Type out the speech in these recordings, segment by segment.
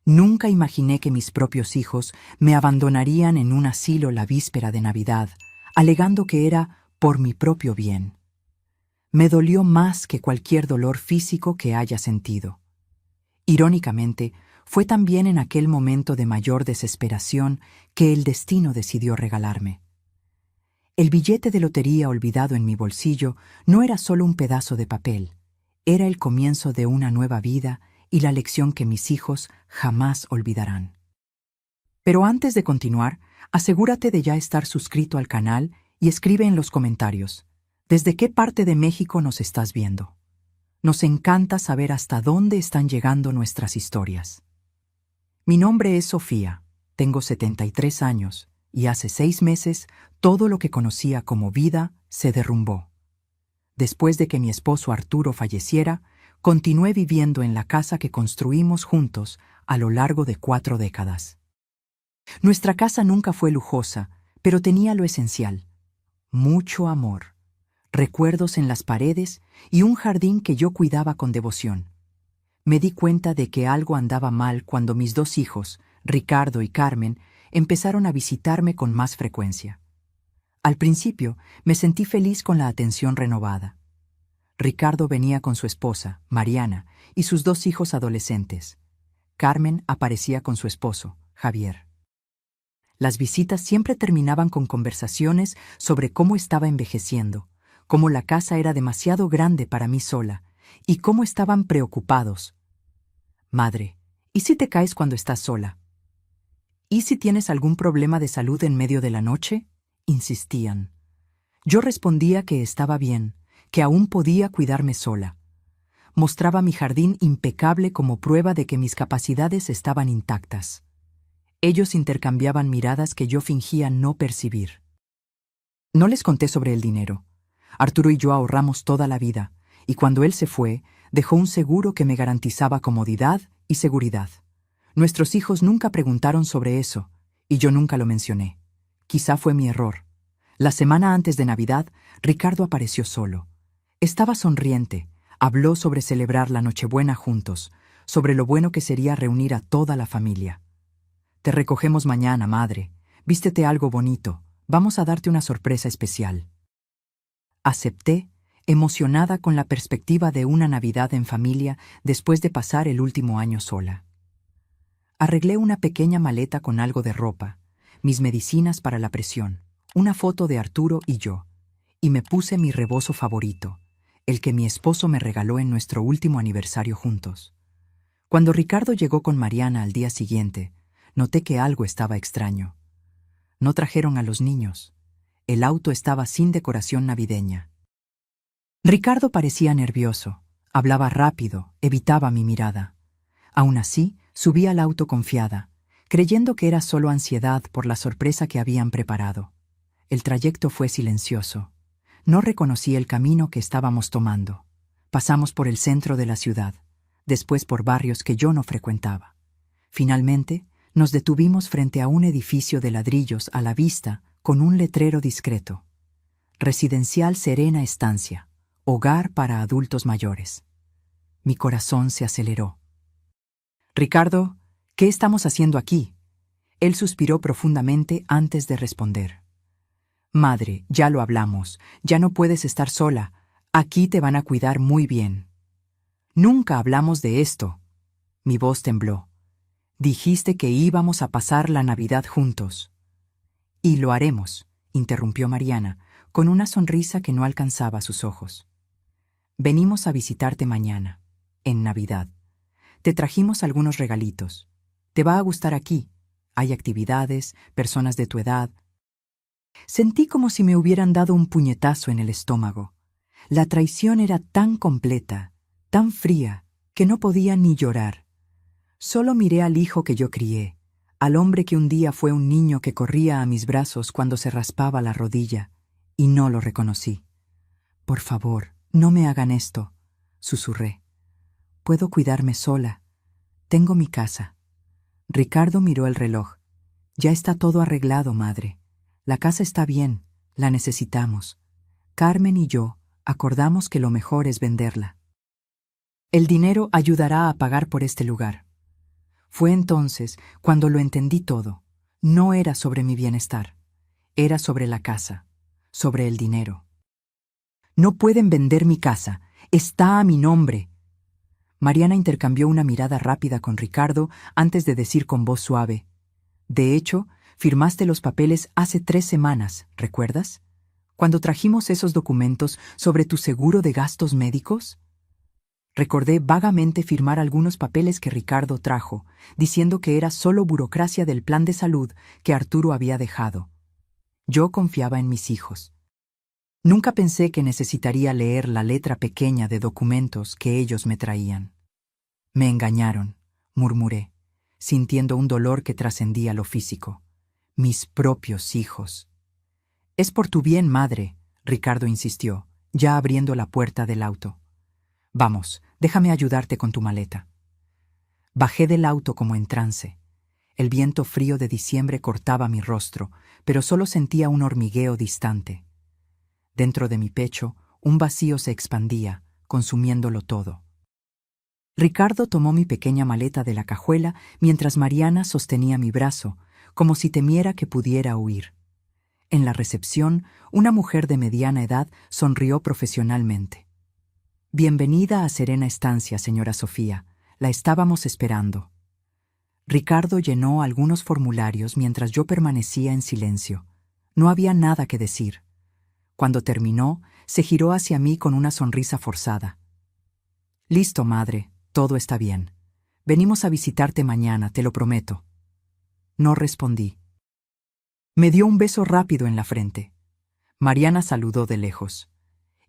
Nunca imaginé que mis propios hijos me abandonarían en un asilo la víspera de Navidad, alegando que era por mi propio bien. Me dolió más que cualquier dolor físico que haya sentido. Irónicamente, fue también en aquel momento de mayor desesperación que el destino decidió regalarme. El billete de lotería olvidado en mi bolsillo no era solo un pedazo de papel, era el comienzo de una nueva vida y la lección que mis hijos jamás olvidarán. Pero antes de continuar, asegúrate de ya estar suscrito al canal y escribe en los comentarios, ¿desde qué parte de México nos estás viendo? Nos encanta saber hasta dónde están llegando nuestras historias. Mi nombre es Sofía, tengo 73 años y hace 6 meses todo lo que conocía como vida se derrumbó. Después de que mi esposo Arturo falleciera, continué viviendo en la casa que construimos juntos a lo largo de 4 décadas. Nuestra casa nunca fue lujosa, pero tenía lo esencial: mucho amor, recuerdos en las paredes y un jardín que yo cuidaba con devoción. Me di cuenta de que algo andaba mal cuando mis 2 hijos, Ricardo y Carmen, empezaron a visitarme con más frecuencia. Al principio, me sentí feliz con la atención renovada. Ricardo venía con su esposa, Mariana, y sus 2 hijos adolescentes. Carmen aparecía con su esposo, Javier. Las visitas siempre terminaban con conversaciones sobre cómo estaba envejeciendo, cómo la casa era demasiado grande para mí sola, y cómo estaban preocupados. Madre, ¿y si te caes cuando estás sola? ¿Y si tienes algún problema de salud en medio de la noche? Insistían. Yo respondía que estaba bien, que aún podía cuidarme sola. Mostraba mi jardín impecable como prueba de que mis capacidades estaban intactas. Ellos intercambiaban miradas que yo fingía no percibir. No les conté sobre el dinero. Arturo y yo ahorramos toda la vida, y cuando él se fue, dejó un seguro que me garantizaba comodidad y seguridad. Nuestros hijos nunca preguntaron sobre eso, y yo nunca lo mencioné. Quizá fue mi error. La semana antes de Navidad, Ricardo apareció solo. Estaba sonriente, habló sobre celebrar la Nochebuena juntos, sobre lo bueno que sería reunir a toda la familia. Te recogemos mañana, madre. Vístete algo bonito. Vamos a darte una sorpresa especial. Acepté, emocionada con la perspectiva de una Navidad en familia después de pasar el último año sola. Arreglé una pequeña maleta con algo de ropa, mis medicinas para la presión, una foto de Arturo y yo, y me puse mi rebozo favorito, el que mi esposo me regaló en nuestro último aniversario juntos. Cuando Ricardo llegó con Mariana al día siguiente, noté que algo estaba extraño. No trajeron a los niños. El auto estaba sin decoración navideña. Ricardo parecía nervioso, hablaba rápido, evitaba mi mirada. Aún así, subí al auto confiada, creyendo que era solo ansiedad por la sorpresa que habían preparado. El trayecto fue silencioso. No reconocí el camino que estábamos tomando. Pasamos por el centro de la ciudad, después por barrios que yo no frecuentaba. Finalmente, nos detuvimos frente a un edificio de ladrillos a la vista con un letrero discreto: Residencial Serena Estancia, hogar para adultos mayores. Mi corazón se aceleró. Ricardo, ¿qué estamos haciendo aquí? Él suspiró profundamente antes de responder. Madre, ya lo hablamos, ya no puedes estar sola, aquí te van a cuidar muy bien. Nunca hablamos de esto. Mi voz tembló. Dijiste que íbamos a pasar la Navidad juntos. Y lo haremos, interrumpió Mariana, con una sonrisa que no alcanzaba sus ojos. Venimos a visitarte mañana, en Navidad. Te trajimos algunos regalitos. Te va a gustar aquí. Hay actividades, personas de tu edad. Sentí como si me hubieran dado un puñetazo en el estómago. La traición era tan completa, tan fría, que no podía ni llorar. Solo miré al hijo que yo crié, al hombre que un día fue un niño que corría a mis brazos cuando se raspaba la rodilla, y no lo reconocí. Por favor, no me hagan esto, susurré. Puedo cuidarme sola. Tengo mi casa. Ricardo miró el reloj. Ya está todo arreglado, madre. La casa está bien, la necesitamos. Carmen y yo acordamos que lo mejor es venderla. El dinero ayudará a pagar por este lugar. Fue entonces cuando lo entendí todo. No era sobre mi bienestar, era sobre la casa, sobre el dinero. No pueden vender mi casa, está a mi nombre. Mariana intercambió una mirada rápida con Ricardo antes de decir con voz suave: de hecho, firmaste los papeles hace 3 semanas, ¿recuerdas? Cuando trajimos esos documentos sobre tu seguro de gastos médicos. Recordé vagamente firmar algunos papeles que Ricardo trajo, diciendo que era solo burocracia del plan de salud que Arturo había dejado. Yo confiaba en mis hijos. Nunca pensé que necesitaría leer la letra pequeña de documentos que ellos me traían. Me engañaron, murmuré, sintiendo un dolor que trascendía lo físico. Mis propios hijos. Es por tu bien, madre, Ricardo insistió, ya abriendo la puerta del auto. Vamos, déjame ayudarte con tu maleta. Bajé del auto como en trance. El viento frío de diciembre cortaba mi rostro, pero solo sentía un hormigueo distante. Dentro de mi pecho, un vacío se expandía, consumiéndolo todo. Ricardo tomó mi pequeña maleta de la cajuela mientras Mariana sostenía mi brazo, como si temiera que pudiera huir. En la recepción, una mujer de mediana edad sonrió profesionalmente. Bienvenida a Serena Estancia, señora Sofía. La estábamos esperando. Ricardo llenó algunos formularios mientras yo permanecía en silencio. No había nada que decir. Cuando terminó, se giró hacia mí con una sonrisa forzada. Listo, madre, todo está bien. Venimos a visitarte mañana, te lo prometo. No respondí. Me dio un beso rápido en la frente. Mariana saludó de lejos.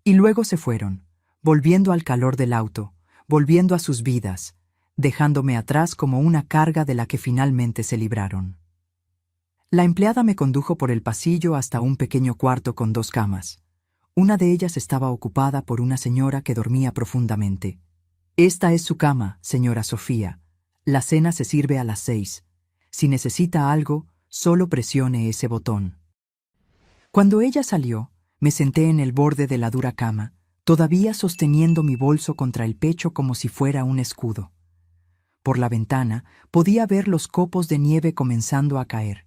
Y luego se fueron, volviendo al calor del auto, volviendo a sus vidas, dejándome atrás como una carga de la que finalmente se libraron. La empleada me condujo por el pasillo hasta un pequeño cuarto con 2 camas. Una de ellas estaba ocupada por una señora que dormía profundamente. Esta es su cama, señora Sofía. La cena se sirve a las 6. Si necesita algo, solo presione ese botón. Cuando ella salió, me senté en el borde de la dura cama, todavía sosteniendo mi bolso contra el pecho como si fuera un escudo. Por la ventana podía ver los copos de nieve comenzando a caer.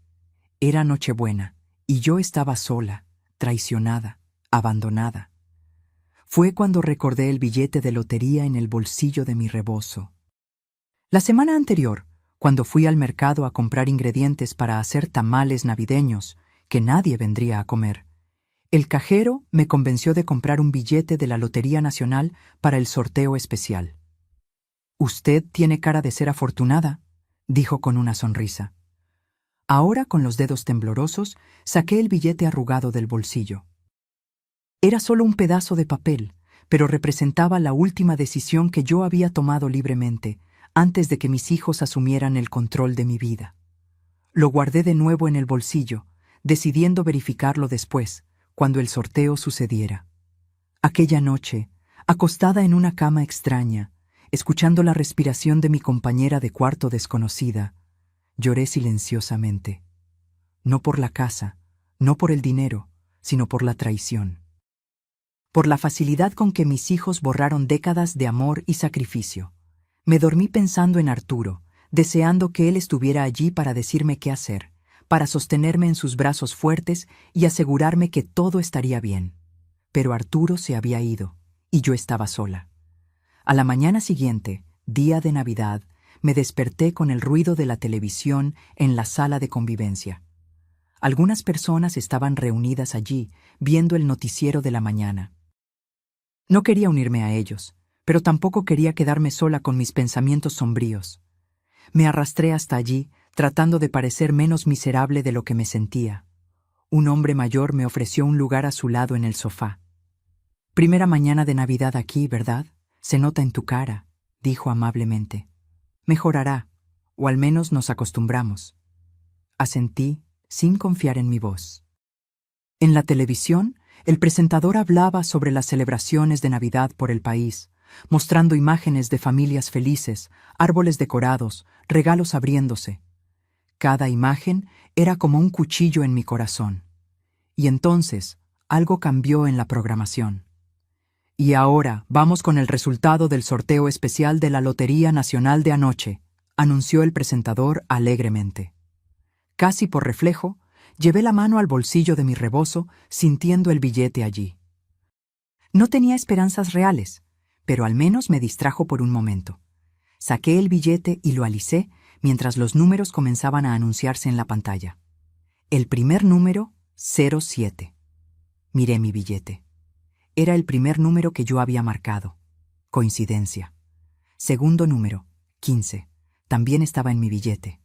Era Nochebuena, y yo estaba sola, traicionada, abandonada. Fue cuando recordé el billete de lotería en el bolsillo de mi rebozo. La semana anterior, cuando fui al mercado a comprar ingredientes para hacer tamales navideños, que nadie vendría a comer, el cajero me convenció de comprar un billete de la Lotería Nacional para el sorteo especial. «Usted tiene cara de ser afortunada», dijo con una sonrisa. Ahora, con los dedos temblorosos, saqué el billete arrugado del bolsillo. Era solo un pedazo de papel, pero representaba la última decisión que yo había tomado libremente, antes de que mis hijos asumieran el control de mi vida. Lo guardé de nuevo en el bolsillo, decidiendo verificarlo después, cuando el sorteo sucediera. Aquella noche, acostada en una cama extraña, escuchando la respiración de mi compañera de cuarto desconocida, lloré silenciosamente. No por la casa, no por el dinero, sino por la traición. Por la facilidad con que mis hijos borraron décadas de amor y sacrificio. Me dormí pensando en Arturo, deseando que él estuviera allí para decirme qué hacer, para sostenerme en sus brazos fuertes y asegurarme que todo estaría bien. Pero Arturo se había ido, y yo estaba sola. A la mañana siguiente, día de Navidad, me desperté con el ruido de la televisión en la sala de convivencia. Algunas personas estaban reunidas allí, viendo el noticiero de la mañana. No quería unirme a ellos, pero tampoco quería quedarme sola con mis pensamientos sombríos. Me arrastré hasta allí, tratando de parecer menos miserable de lo que me sentía. Un hombre mayor me ofreció un lugar a su lado en el sofá. «Primera mañana de Navidad aquí, ¿verdad? Se nota en tu cara», dijo amablemente. «Mejorará, o al menos nos acostumbramos». Asentí, sin confiar en mi voz. En la televisión, el presentador hablaba sobre las celebraciones de Navidad por el país, mostrando imágenes de familias felices, árboles decorados, regalos abriéndose. Cada imagen era como un cuchillo en mi corazón. Y entonces, algo cambió en la programación. «Y ahora vamos con el resultado del sorteo especial de la Lotería Nacional de anoche», anunció el presentador alegremente. Casi por reflejo, llevé la mano al bolsillo de mi rebozo, sintiendo el billete allí. No tenía esperanzas reales, pero al menos me distrajo por un momento. Saqué el billete y lo alicé mientras los números comenzaban a anunciarse en la pantalla. El primer número, 07. Miré mi billete. Era el primer número que yo había marcado. Coincidencia. Segundo número, 15. También estaba en mi billete.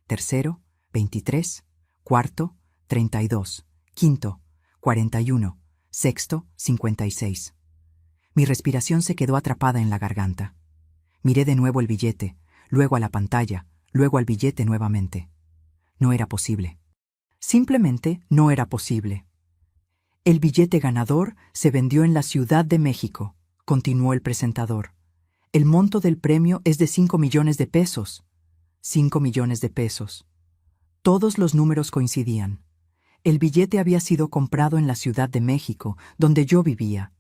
Tercero, 23. Cuarto, 32. Quinto, 41. Sexto, 56. Mi respiración se quedó atrapada en la garganta. Miré de nuevo el billete, luego a la pantalla, luego al billete nuevamente. No era posible. Simplemente no era posible. El billete ganador se vendió en la Ciudad de México, continuó el presentador. El monto del premio es de 5 millones de pesos. 5 millones de pesos. Todos los números coincidían. El billete había sido comprado en la Ciudad de México, donde yo vivía.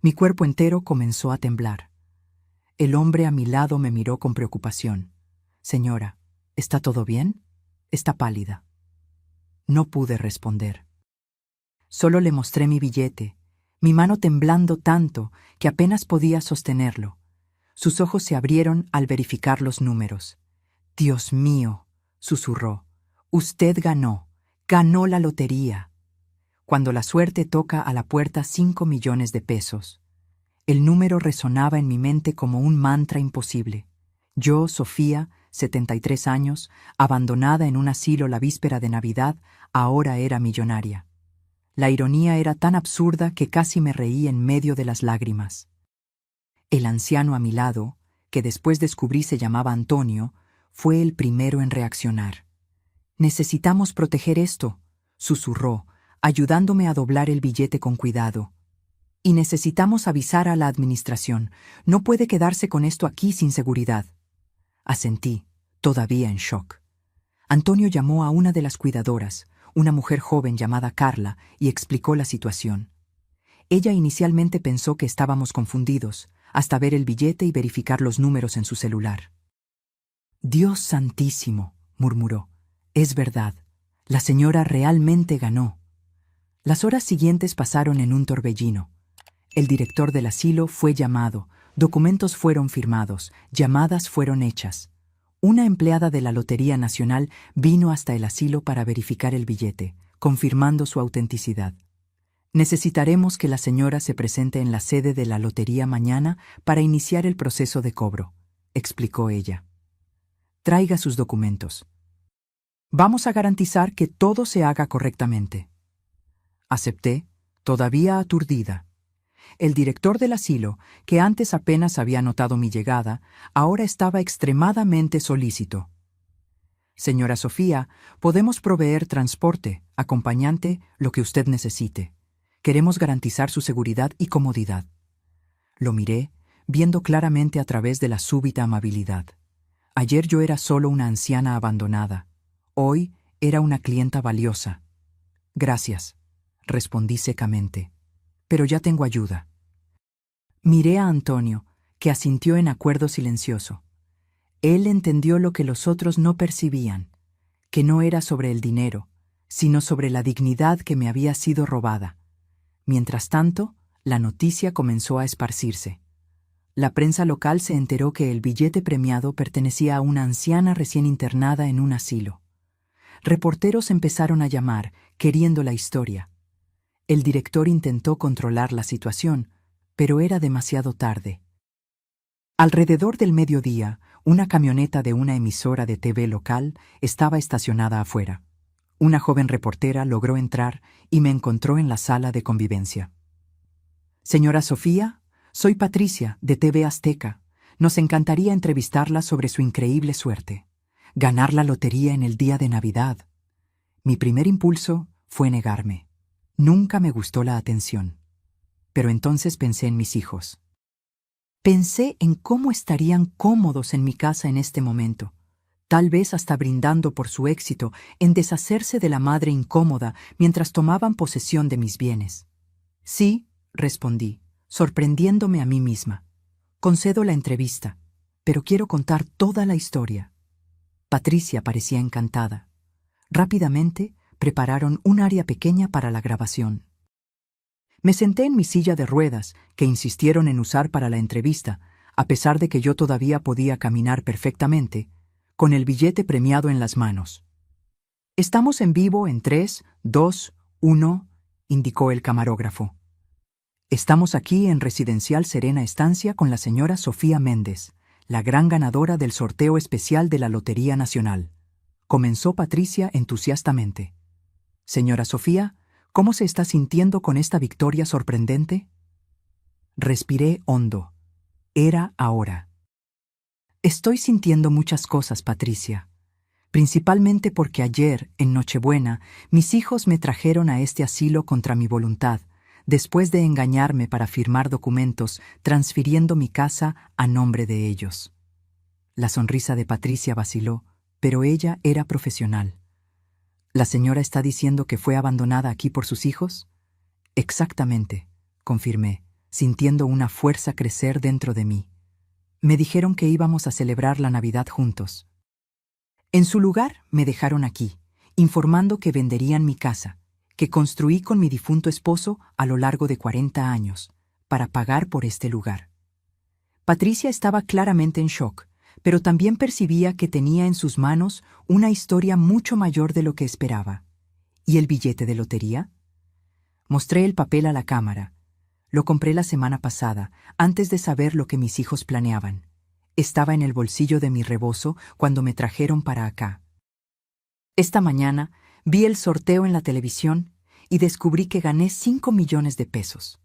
Mi cuerpo entero comenzó a temblar. El hombre a mi lado me miró con preocupación. Señora, ¿está todo bien? Está pálida. No pude responder. Solo le mostré mi billete, mi mano temblando tanto que apenas podía sostenerlo. Sus ojos se abrieron al verificar los números. «Dios mío», susurró, «usted ganó la lotería». Cuando la suerte toca a la puerta 5 millones de pesos. El número resonaba en mi mente como un mantra imposible. Yo, Sofía, 73 años, abandonada en un asilo la víspera de Navidad, ahora era millonaria. La ironía era tan absurda que casi me reí en medio de las lágrimas. El anciano a mi lado, que después descubrí se llamaba Antonio, fue el primero en reaccionar. «Necesitamos proteger esto», susurró, ayudándome a doblar el billete con cuidado. «Y necesitamos avisar a la administración. No puede quedarse con esto aquí sin seguridad». Asentí, todavía en shock. Antonio llamó a una de las cuidadoras, una mujer joven llamada Carla, y explicó la situación. Ella inicialmente pensó que estábamos confundidos, hasta ver el billete y verificar los números en su celular. «Dios santísimo», murmuró, «es verdad, la señora realmente ganó». Las horas siguientes pasaron en un torbellino. El director del asilo fue llamado, documentos fueron firmados, llamadas fueron hechas. Una empleada de la Lotería Nacional vino hasta el asilo para verificar el billete, confirmando su autenticidad. «Necesitaremos que la señora se presente en la sede de la lotería mañana para iniciar el proceso de cobro», explicó ella. «Traiga sus documentos. Vamos a garantizar que todo se haga correctamente». Acepté, todavía aturdida. El director del asilo, que antes apenas había notado mi llegada, ahora estaba extremadamente solícito. «Señora Sofía, podemos proveer transporte, acompañante, lo que usted necesite. Queremos garantizar su seguridad y comodidad». Lo miré, viendo claramente a través de la súbita amabilidad. Ayer yo era solo una anciana abandonada. Hoy era una clienta valiosa. «Gracias», respondí secamente. «Pero ya tengo ayuda». Miré a Antonio, que asintió en acuerdo silencioso. Él entendió lo que los otros no percibían, que no era sobre el dinero, sino sobre la dignidad que me había sido robada. Mientras tanto, la noticia comenzó a esparcirse. La prensa local se enteró que el billete premiado pertenecía a una anciana recién internada en un asilo. Reporteros empezaron a llamar, queriendo la historia. El director intentó controlar la situación, pero era demasiado tarde. Alrededor del mediodía, una camioneta de una emisora de TV local estaba estacionada afuera. Una joven reportera logró entrar y me encontró en la sala de convivencia. «Señora Sofía, soy Patricia, de TV Azteca. Nos encantaría entrevistarla sobre su increíble suerte. Ganar la lotería en el día de Navidad». Mi primer impulso fue negarme. Nunca me gustó la atención. Pero entonces pensé en mis hijos. Pensé en cómo estarían cómodos en mi casa en este momento, tal vez hasta brindando por su éxito en deshacerse de la madre incómoda mientras tomaban posesión de mis bienes. «Sí», respondí, sorprendiéndome a mí misma. «Concedo la entrevista, pero quiero contar toda la historia». Patricia parecía encantada. Rápidamente prepararon un área pequeña para la grabación. Me senté en mi silla de ruedas, que insistieron en usar para la entrevista, a pesar de que yo todavía podía caminar perfectamente, con el billete premiado en las manos. «Estamos en vivo en 3, 2, 1», indicó el camarógrafo. «Estamos aquí en Residencial Serena Estancia con la señora Sofía Méndez, la gran ganadora del sorteo especial de la Lotería Nacional», comenzó Patricia entusiastamente. «Señora Sofía, ¿cómo se está sintiendo con esta victoria sorprendente?» Respiré hondo. Era ahora. «Estoy sintiendo muchas cosas, Patricia. Principalmente porque ayer, en Nochebuena, mis hijos me trajeron a este asilo contra mi voluntad, después de engañarme para firmar documentos transfiriendo mi casa a nombre de ellos». La sonrisa de Patricia vaciló, pero ella era profesional. «¿La señora está diciendo que fue abandonada aquí por sus hijos?» «Exactamente», confirmé, sintiendo una fuerza crecer dentro de mí. «Me dijeron que íbamos a celebrar la Navidad juntos. En su lugar me dejaron aquí, informando que venderían mi casa, que construí con mi difunto esposo a lo largo de 40 años, para pagar por este lugar». Patricia estaba claramente en shock, pero también percibía que tenía en sus manos una historia mucho mayor de lo que esperaba. ¿Y el billete de lotería? Mostré el papel a la cámara. Lo compré la semana pasada, antes de saber lo que mis hijos planeaban. Estaba en el bolsillo de mi rebozo cuando me trajeron para acá. Esta mañana vi el sorteo en la televisión y descubrí que gané 5 millones de pesos.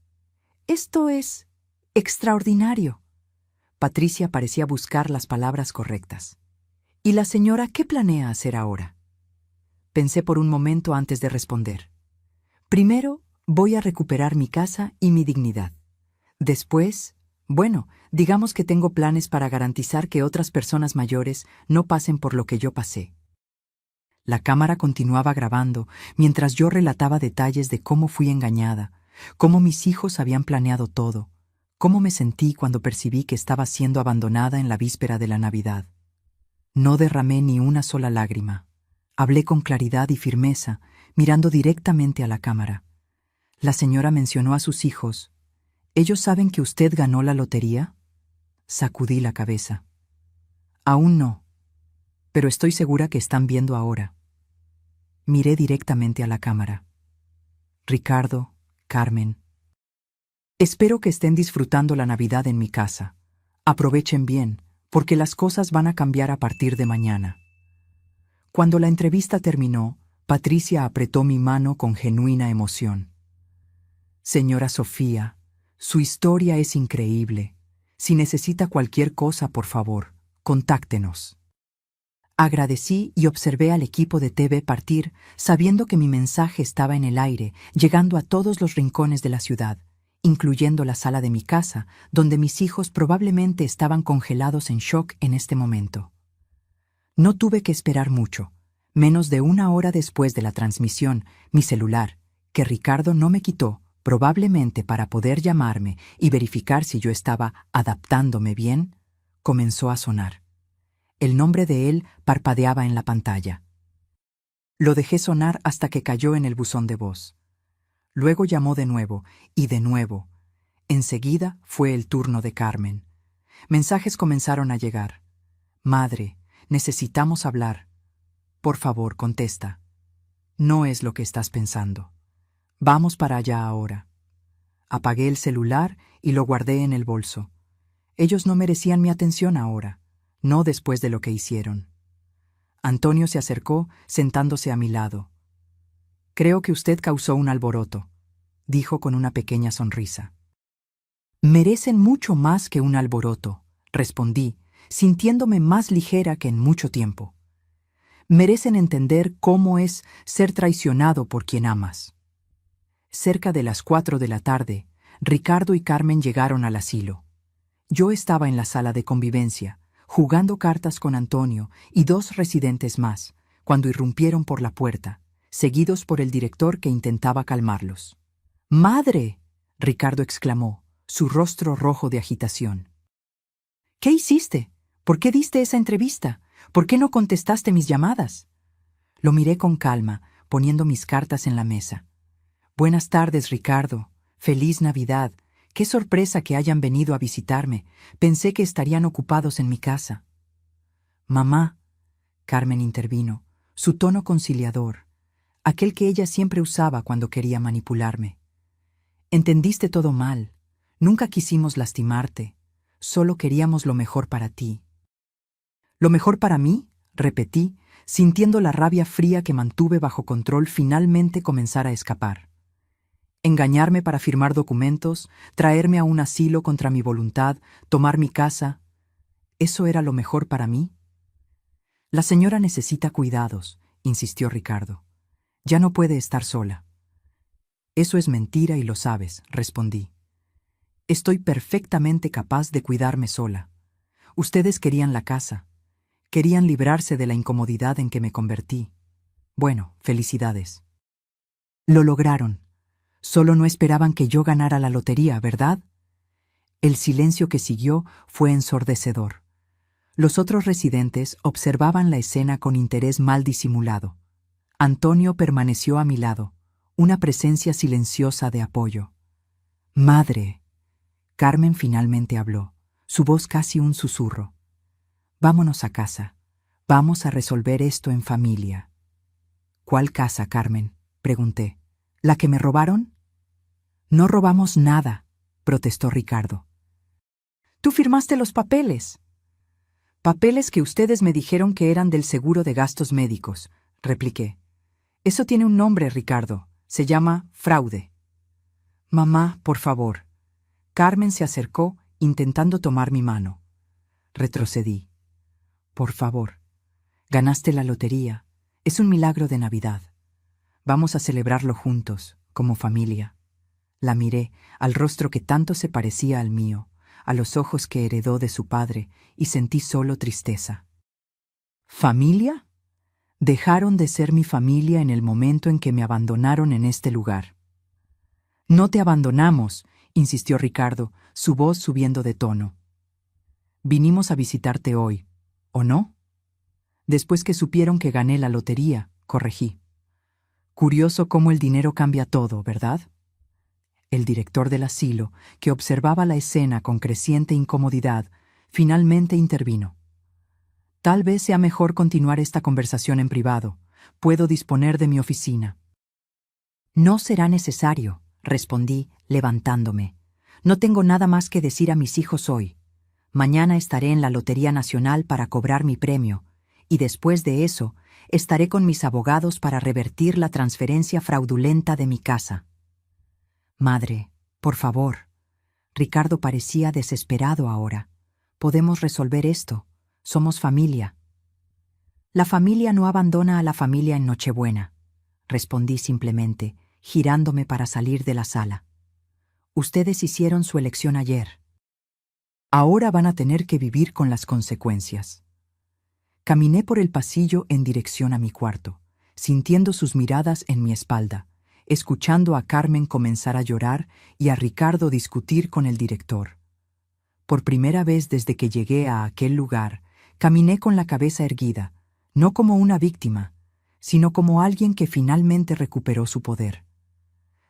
Esto es extraordinario. Patricia parecía buscar las palabras correctas. ¿Y la señora qué planea hacer ahora? Pensé por un momento antes de responder. Primero, voy a recuperar mi casa y mi dignidad. Después, bueno, digamos que tengo planes para garantizar que otras personas mayores no pasen por lo que yo pasé. La cámara continuaba grabando mientras yo relataba detalles de cómo fui engañada, cómo mis hijos habían planeado todo, cómo me sentí cuando percibí que estaba siendo abandonada en la víspera de la Navidad. No derramé ni una sola lágrima. Hablé con claridad y firmeza, mirando directamente a la cámara. La señora mencionó a sus hijos. ¿Ellos saben que usted ganó la lotería? Sacudí la cabeza. Aún no, pero estoy segura que están viendo ahora. Miré directamente a la cámara. Ricardo, Carmen. Espero que estén disfrutando la Navidad en mi casa. Aprovechen bien, porque las cosas van a cambiar a partir de mañana. Cuando la entrevista terminó, Patricia apretó mi mano con genuina emoción. Señora Sofía, su historia es increíble. Si necesita cualquier cosa, por favor, contáctenos. Agradecí y observé al equipo de TV partir, sabiendo que mi mensaje estaba en el aire, llegando a todos los rincones de la ciudad, incluyendo la sala de mi casa, donde mis hijos probablemente estaban congelados en shock en este momento. No tuve que esperar mucho. Menos de una hora después de la transmisión, mi celular, que Ricardo no me quitó, probablemente para poder llamarme y verificar si yo estaba adaptándome bien, comenzó a sonar. El nombre de él parpadeaba en la pantalla. Lo dejé sonar hasta que cayó en el buzón de voz. Luego llamó de nuevo, y de nuevo. Enseguida fue el turno de Carmen. Mensajes comenzaron a llegar. Madre, necesitamos hablar. Por favor, contesta. No es lo que estás pensando. Vamos para allá ahora. Apagué el celular y lo guardé en el bolso. Ellos no merecían mi atención ahora, no después de lo que hicieron. Antonio se acercó, sentándose a mi lado. Creo que usted causó un alboroto, dijo con una pequeña sonrisa. Merecen mucho más que un alboroto, respondí, sintiéndome más ligera que en mucho tiempo. Merecen entender cómo es ser traicionado por quien amas. Cerca de las 4 de la tarde, Ricardo y Carmen llegaron al asilo. Yo estaba en la sala de convivencia, jugando cartas con Antonio y 2 residentes más, cuando irrumpieron por la puerta, seguidos por el director que intentaba calmarlos. «¡Madre!», Ricardo exclamó, su rostro rojo de agitación. «¿Qué hiciste? ¿Por qué diste esa entrevista? ¿Por qué no contestaste mis llamadas? Lo miré con calma, poniendo mis cartas en la mesa. Buenas tardes, Ricardo. Feliz Navidad. Qué sorpresa que hayan venido a visitarme. Pensé que estarían ocupados en mi casa. Mamá, Carmen intervino, su tono conciliador, aquel que ella siempre usaba cuando quería manipularme. Entendiste todo mal. Nunca quisimos lastimarte. Solo queríamos lo mejor para ti. ¿Lo mejor para mí?, repetí, sintiendo la rabia fría que mantuve bajo control finalmente comenzar a escapar. Engañarme para firmar documentos, traerme a un asilo contra mi voluntad, tomar mi casa. ¿Eso era lo mejor para mí? La señora necesita cuidados, insistió Ricardo. Ya no puede estar sola. Eso es mentira y lo sabes, respondí. Estoy perfectamente capaz de cuidarme sola. Ustedes querían la casa. Querían librarse de la incomodidad en que me convertí. Bueno, felicidades. Lo lograron. Solo no esperaban que yo ganara la lotería, ¿verdad? El silencio que siguió fue ensordecedor. Los otros residentes observaban la escena con interés mal disimulado. Antonio permaneció a mi lado, una presencia silenciosa de apoyo. «Madre», Carmen finalmente habló, su voz casi un susurro. «Vámonos a casa. Vamos a resolver esto en familia». «¿Cuál casa, Carmen?», pregunté. «¿La que me robaron?» «No robamos nada», protestó Ricardo. «Tú firmaste los papeles». «Papeles que ustedes me dijeron que eran del seguro de gastos médicos», repliqué. «Eso tiene un nombre, Ricardo. Se llama fraude». «Mamá, por favor». Carmen se acercó, intentando tomar mi mano. Retrocedí. «Por favor. Ganaste la lotería. Es un milagro de Navidad. Vamos a celebrarlo juntos, como familia». La miré, al rostro que tanto se parecía al mío, a los ojos que heredó de su padre, y sentí solo tristeza. ¿Familia? Dejaron de ser mi familia en el momento en que me abandonaron en este lugar. «No te abandonamos», insistió Ricardo, su voz subiendo de tono. «Vinimos a visitarte hoy, ¿o no?» «Después que supieron que gané la lotería», corregí. «Curioso cómo el dinero cambia todo, ¿verdad?» El director del asilo, que observaba la escena con creciente incomodidad, finalmente intervino. «Tal vez sea mejor continuar esta conversación en privado. Puedo disponer de mi oficina». «No será necesario», respondí, levantándome. «No tengo nada más que decir a mis hijos hoy. Mañana estaré en la Lotería Nacional para cobrar mi premio, y después de eso, estaré con mis abogados para revertir la transferencia fraudulenta de mi casa». «Madre, por favor». Ricardo parecía desesperado ahora. «Podemos resolver esto. Somos familia». «La familia no abandona a la familia en Nochebuena», respondí simplemente, girándome para salir de la sala. «Ustedes hicieron su elección ayer. Ahora van a tener que vivir con las consecuencias». Caminé por el pasillo en dirección a mi cuarto, sintiendo sus miradas en mi espalda, escuchando a Carmen comenzar a llorar y a Ricardo discutir con el director. Por primera vez desde que llegué a aquel lugar, caminé con la cabeza erguida, no como una víctima, sino como alguien que finalmente recuperó su poder.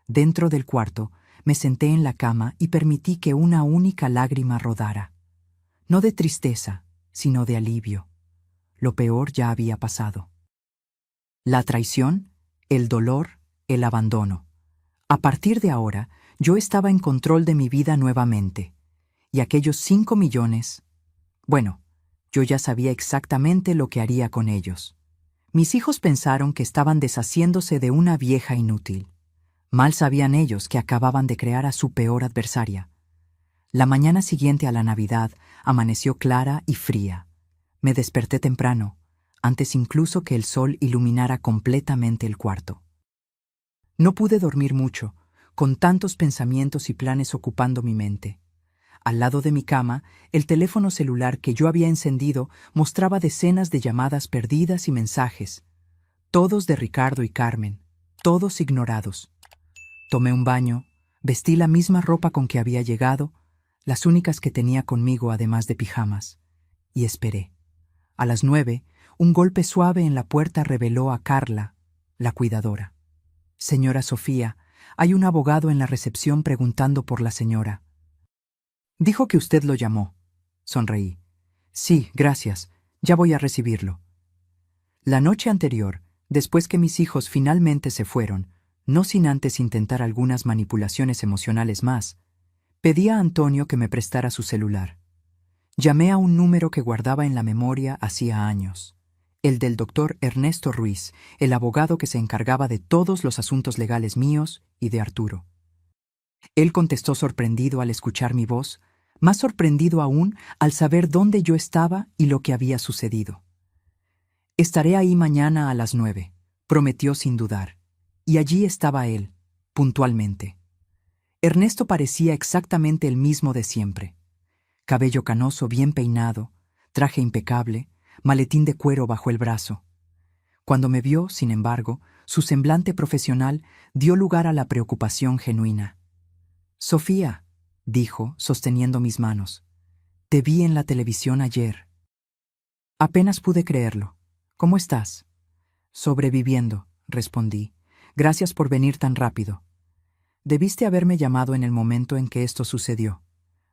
Dentro del cuarto, me senté en la cama y permití que una única lágrima rodara. No de tristeza, sino de alivio. Lo peor ya había pasado. La traición, el dolor, el abandono. A partir de ahora, yo estaba en control de mi vida nuevamente. Y aquellos 5 millones... Bueno, yo ya sabía exactamente lo que haría con ellos. Mis hijos pensaron que estaban deshaciéndose de una vieja inútil. Mal sabían ellos que acababan de crear a su peor adversaria. La mañana siguiente a la Navidad amaneció clara y fría. Me desperté temprano, antes incluso que el sol iluminara completamente el cuarto. No pude dormir mucho, con tantos pensamientos y planes ocupando mi mente. Al lado de mi cama, el teléfono celular que yo había encendido mostraba decenas de llamadas perdidas y mensajes, todos de Ricardo y Carmen, todos ignorados. Tomé un baño, vestí la misma ropa con que había llegado, las únicas que tenía conmigo además de pijamas, y esperé. A las 9, un golpe suave en la puerta reveló a Carla, la cuidadora. Señora Sofía, hay un abogado en la recepción preguntando por la señora. Dijo que usted lo llamó. Sonreí. Sí, gracias. Ya voy a recibirlo. La noche anterior, después que mis hijos finalmente se fueron, no sin antes intentar algunas manipulaciones emocionales más, pedí a Antonio que me prestara su celular. Llamé a un número que guardaba en la memoria hacía años, el del doctor Ernesto Ruiz, el abogado que se encargaba de todos los asuntos legales míos y de Arturo. Él contestó sorprendido al escuchar mi voz, más sorprendido aún al saber dónde yo estaba y lo que había sucedido. Estaré ahí mañana a las 9, prometió sin dudar, y allí estaba él, puntualmente. Ernesto parecía exactamente el mismo de siempre. Cabello canoso bien peinado, traje impecable, maletín de cuero bajo el brazo. Cuando me vio, sin embargo, su semblante profesional dio lugar a la preocupación genuina. Sofía, dijo, sosteniendo mis manos, te vi en la televisión ayer. Apenas pude creerlo. ¿Cómo estás? Sobreviviendo, respondí. Gracias por venir tan rápido. Debiste haberme llamado en el momento en que esto sucedió.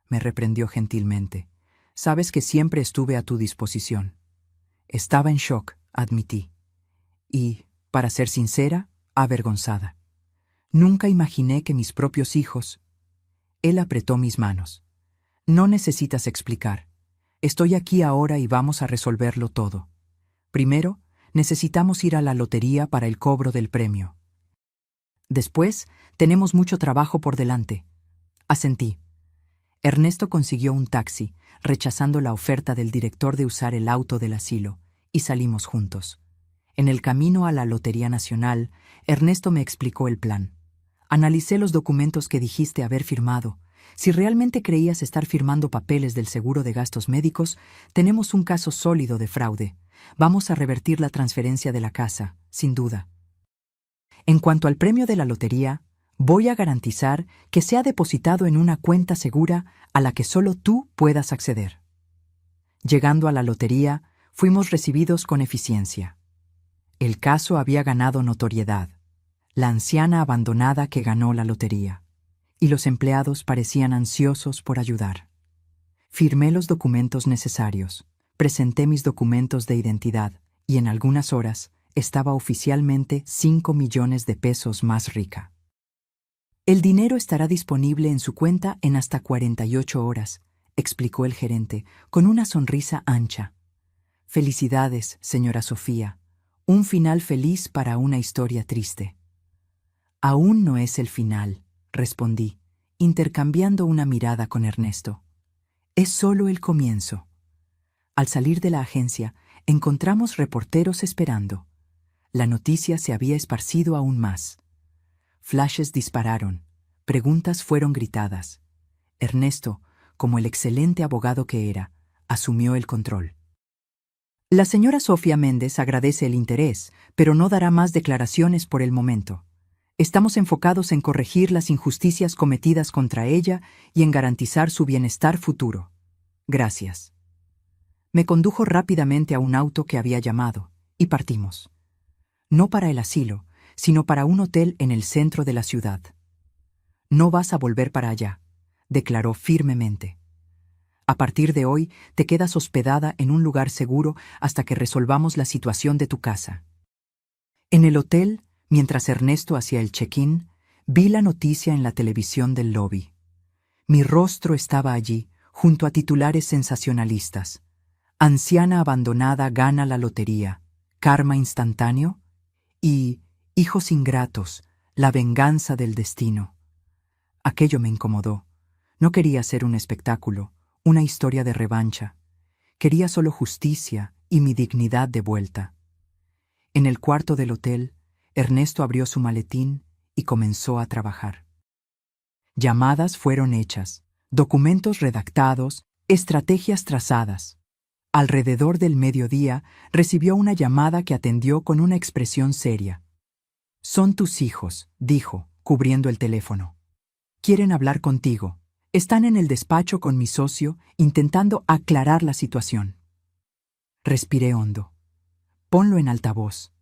Me reprendió gentilmente. Sabes que siempre estuve a tu disposición. Estaba en shock, admití. Y, para ser sincera, avergonzada. Nunca imaginé que mis propios hijos... Él apretó mis manos. No necesitas explicar. Estoy aquí ahora y vamos a resolverlo todo. Primero, necesitamos ir a la lotería para el cobro del premio. Después, tenemos mucho trabajo por delante. Asentí. Ernesto consiguió un taxi, rechazando la oferta del director de usar el auto del asilo, y salimos juntos. En el camino a la Lotería Nacional, Ernesto me explicó el plan. Analicé los documentos que dijiste haber firmado. Si realmente creías estar firmando papeles del seguro de gastos médicos, tenemos un caso sólido de fraude. Vamos a revertir la transferencia de la casa, sin duda. En cuanto al premio de la lotería, voy a garantizar que sea depositado en una cuenta segura a la que solo tú puedas acceder. Llegando a la lotería, fuimos recibidos con eficiencia. El caso había ganado notoriedad. La anciana abandonada que ganó la lotería. Y los empleados parecían ansiosos por ayudar. Firmé los documentos necesarios, presenté mis documentos de identidad y en algunas horas estaba oficialmente 5 millones de pesos más rica. El dinero estará disponible en su cuenta en hasta 48 horas, explicó el gerente, con una sonrisa ancha. Felicidades, señora Sofía. Un final feliz para una historia triste. Aún no es el final, respondí, intercambiando una mirada con Ernesto. Es solo el comienzo. Al salir de la agencia, encontramos reporteros esperando. La noticia se había esparcido aún más. Flashes dispararon, preguntas fueron gritadas. Ernesto, como el excelente abogado que era, asumió el control. La señora Sofía Méndez agradece el interés, pero no dará más declaraciones por el momento. Estamos enfocados en corregir las injusticias cometidas contra ella y en garantizar su bienestar futuro. Gracias. Me condujo rápidamente a un auto que había llamado, y partimos. No para el asilo, sino para un hotel en el centro de la ciudad. No vas a volver para allá, declaró firmemente. A partir de hoy te quedas hospedada en un lugar seguro hasta que resolvamos la situación de tu casa. En el hotel, mientras Ernesto hacía el check-in, vi la noticia en la televisión del lobby. Mi rostro estaba allí, junto a titulares sensacionalistas. Anciana abandonada gana la lotería, karma instantáneo y hijos ingratos, la venganza del destino. Aquello me incomodó. No quería ser un espectáculo, una historia de revancha. Quería solo justicia y mi dignidad de vuelta. En el cuarto del hotel, Ernesto abrió su maletín y comenzó a trabajar. Llamadas fueron hechas, documentos redactados, estrategias trazadas. Alrededor del mediodía recibió una llamada que atendió con una expresión seria. «Son tus hijos», dijo, cubriendo el teléfono. «Quieren hablar contigo. Están en el despacho con mi socio intentando aclarar la situación». Respiré hondo. Ponlo en altavoz.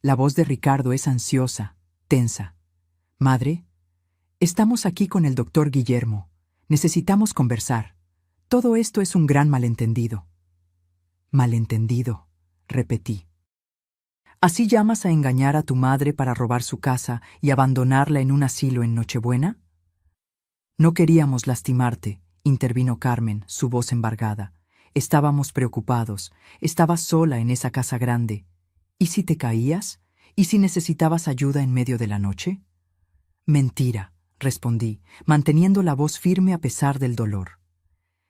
La voz de Ricardo es ansiosa, tensa. Madre, estamos aquí con el doctor Guillermo. Necesitamos conversar. Todo esto es un gran malentendido. Malentendido, repetí. ¿Así llamas a engañar a tu madre para robar su casa y abandonarla en un asilo en Nochebuena? No queríamos lastimarte, intervino Carmen, su voz embargada. Estábamos preocupados. Estabas sola en esa casa grande. ¿Y si te caías? ¿Y si necesitabas ayuda en medio de la noche? Mentira, respondí, manteniendo la voz firme a pesar del dolor.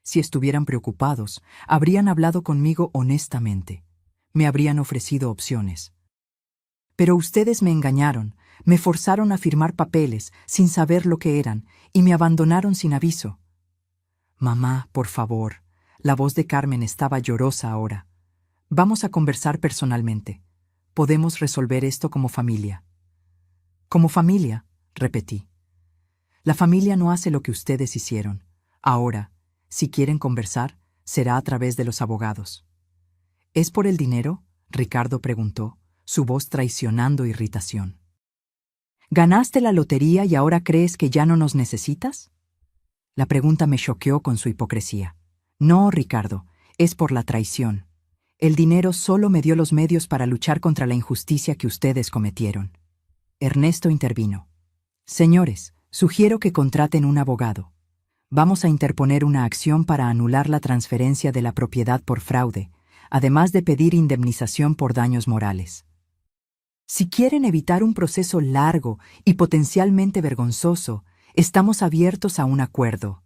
Si estuvieran preocupados, habrían hablado conmigo honestamente. Me habrían ofrecido opciones. Pero ustedes me engañaron, me forzaron a firmar papeles sin saber lo que eran y me abandonaron sin aviso. Mamá, por favor. La voz de Carmen estaba llorosa ahora. Vamos a conversar personalmente. Podemos resolver esto como familia. Como familia, repetí. La familia no hace lo que ustedes hicieron. Ahora, si quieren conversar, será a través de los abogados. ¿Es por el dinero? Ricardo preguntó, su voz traicionando irritación. ¿Ganaste la lotería y ahora crees que ya no nos necesitas? La pregunta me choqueó con su hipocresía. No, Ricardo, es por la traición. El dinero solo me dio los medios para luchar contra la injusticia que ustedes cometieron. Ernesto intervino. Señores, sugiero que contraten un abogado. Vamos a interponer una acción para anular la transferencia de la propiedad por fraude, además de pedir indemnización por daños morales. Si quieren evitar un proceso largo y potencialmente vergonzoso, estamos abiertos a un acuerdo.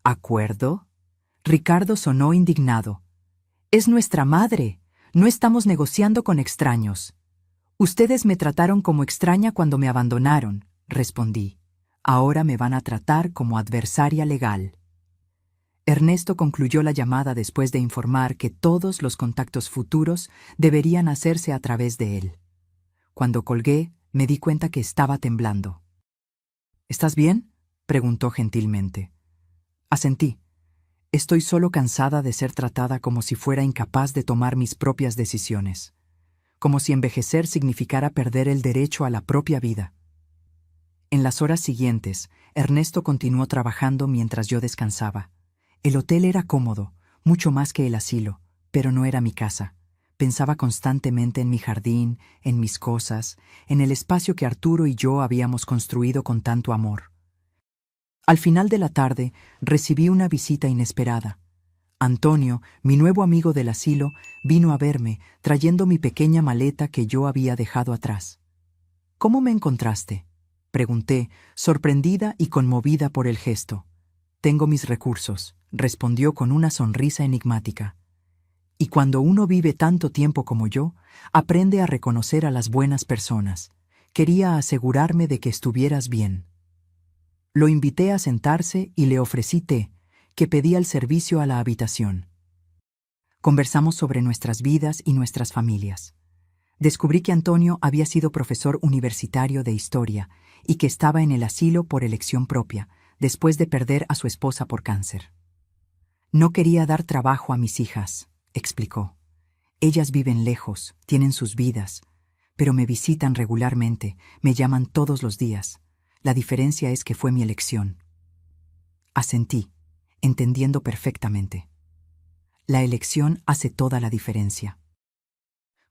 ¿Acuerdo? Ricardo sonó indignado. Es nuestra madre. No estamos negociando con extraños. Ustedes me trataron como extraña cuando me abandonaron, respondí. Ahora me van a tratar como adversaria legal. Ernesto concluyó la llamada después de informar que todos los contactos futuros deberían hacerse a través de él. Cuando colgué, me di cuenta que estaba temblando. ¿Estás bien?, preguntó gentilmente. Asentí. Estoy solo cansada de ser tratada como si fuera incapaz de tomar mis propias decisiones, como si envejecer significara perder el derecho a la propia vida. En las horas siguientes, Ernesto continuó trabajando mientras yo descansaba. El hotel era cómodo, mucho más que el asilo, pero no era mi casa. Pensaba constantemente en mi jardín, en mis cosas, en el espacio que Arturo y yo habíamos construido con tanto amor. Al final de la tarde, recibí una visita inesperada. Antonio, mi nuevo amigo del asilo, vino a verme, trayendo mi pequeña maleta que yo había dejado atrás. ¿Cómo me encontraste?, pregunté, sorprendida y conmovida por el gesto. Tengo mis recursos, respondió con una sonrisa enigmática. Y cuando uno vive tanto tiempo como yo, aprende a reconocer a las buenas personas. Quería asegurarme de que estuvieras bien. Lo invité a sentarse y le ofrecí té, que pedía el servicio a la habitación. Conversamos sobre nuestras vidas y nuestras familias. Descubrí que Antonio había sido profesor universitario de historia y que estaba en el asilo por elección propia, después de perder a su esposa por cáncer. No quería dar trabajo a mis hijas, explicó. Ellas viven lejos, tienen sus vidas, pero me visitan regularmente, me llaman todos los días. La diferencia es que fue mi elección. Asentí, entendiendo perfectamente. La elección hace toda la diferencia.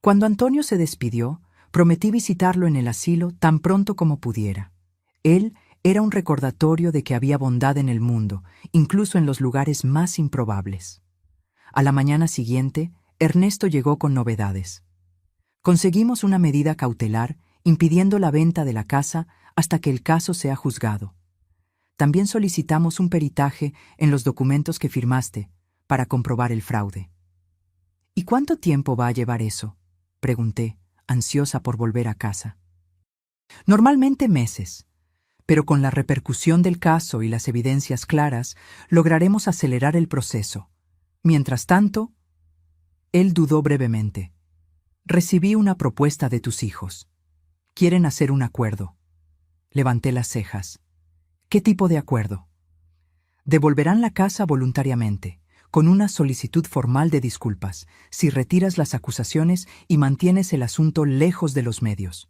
Cuando Antonio se despidió, prometí visitarlo en el asilo tan pronto como pudiera. Él era un recordatorio de que había bondad en el mundo, incluso en los lugares más improbables. A la mañana siguiente, Ernesto llegó con novedades. Conseguimos una medida cautelar impidiendo la venta de la casa hasta que el caso sea juzgado. También solicitamos un peritaje en los documentos que firmaste para comprobar el fraude. ¿Y cuánto tiempo va a llevar eso?, pregunté, ansiosa por volver a casa. Normalmente meses, pero con la repercusión del caso y las evidencias claras, lograremos acelerar el proceso. Mientras tanto, él dudó brevemente. Recibí una propuesta de tus hijos. Quieren hacer un acuerdo. Levanté las cejas. ¿Qué tipo de acuerdo? Devolverán la casa voluntariamente, con una solicitud formal de disculpas, si retiras las acusaciones y mantienes el asunto lejos de los medios.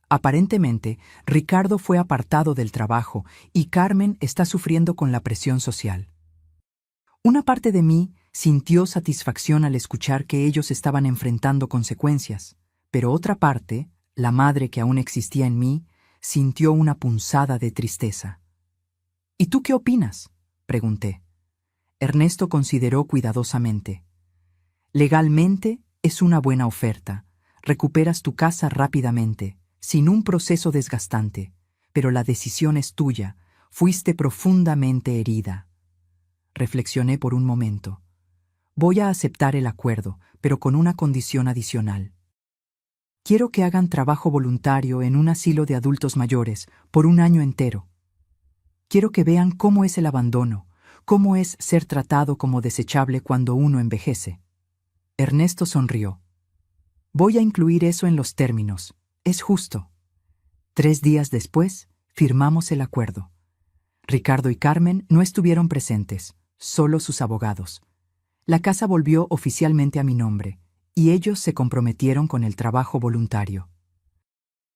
Aparentemente, Ricardo fue apartado del trabajo y Carmen está sufriendo con la presión social. Una parte de mí sintió satisfacción al escuchar que ellos estaban enfrentando consecuencias, pero otra parte, la madre que aún existía en mí, sintió una punzada de tristeza. ¿Y tú qué opinas?, pregunté. Ernesto consideró cuidadosamente. Legalmente es una buena oferta. Recuperas tu casa rápidamente, sin un proceso desgastante, pero la decisión es tuya. Fuiste profundamente herida. Reflexioné por un momento. Voy a aceptar el acuerdo, pero con una condición adicional. Quiero que hagan trabajo voluntario en un asilo de adultos mayores por un año entero. Quiero que vean cómo es el abandono, cómo es ser tratado como desechable cuando uno envejece. Ernesto sonrió. Voy a incluir eso en los términos. Es justo. 3 días después, firmamos el acuerdo. Ricardo y Carmen no estuvieron presentes, solo sus abogados. La casa volvió oficialmente a mi nombre, y ellos se comprometieron con el trabajo voluntario.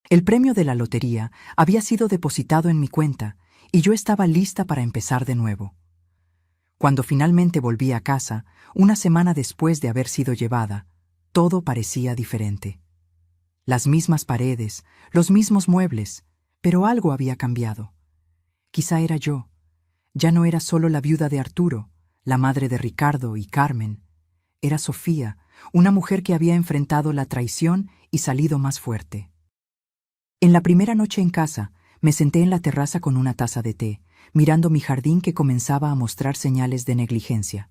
El premio de la lotería había sido depositado en mi cuenta, y yo estaba lista para empezar de nuevo. Cuando finalmente volví a casa, una semana después de haber sido llevada, todo parecía diferente. Las mismas paredes, los mismos muebles, pero algo había cambiado. Quizá era yo. Ya no era solo la viuda de Arturo, la madre de Ricardo y Carmen. Era Sofía, una mujer que había enfrentado la traición y salido más fuerte. En la primera noche en casa, me senté en la terraza con una taza de té, mirando mi jardín que comenzaba a mostrar señales de negligencia.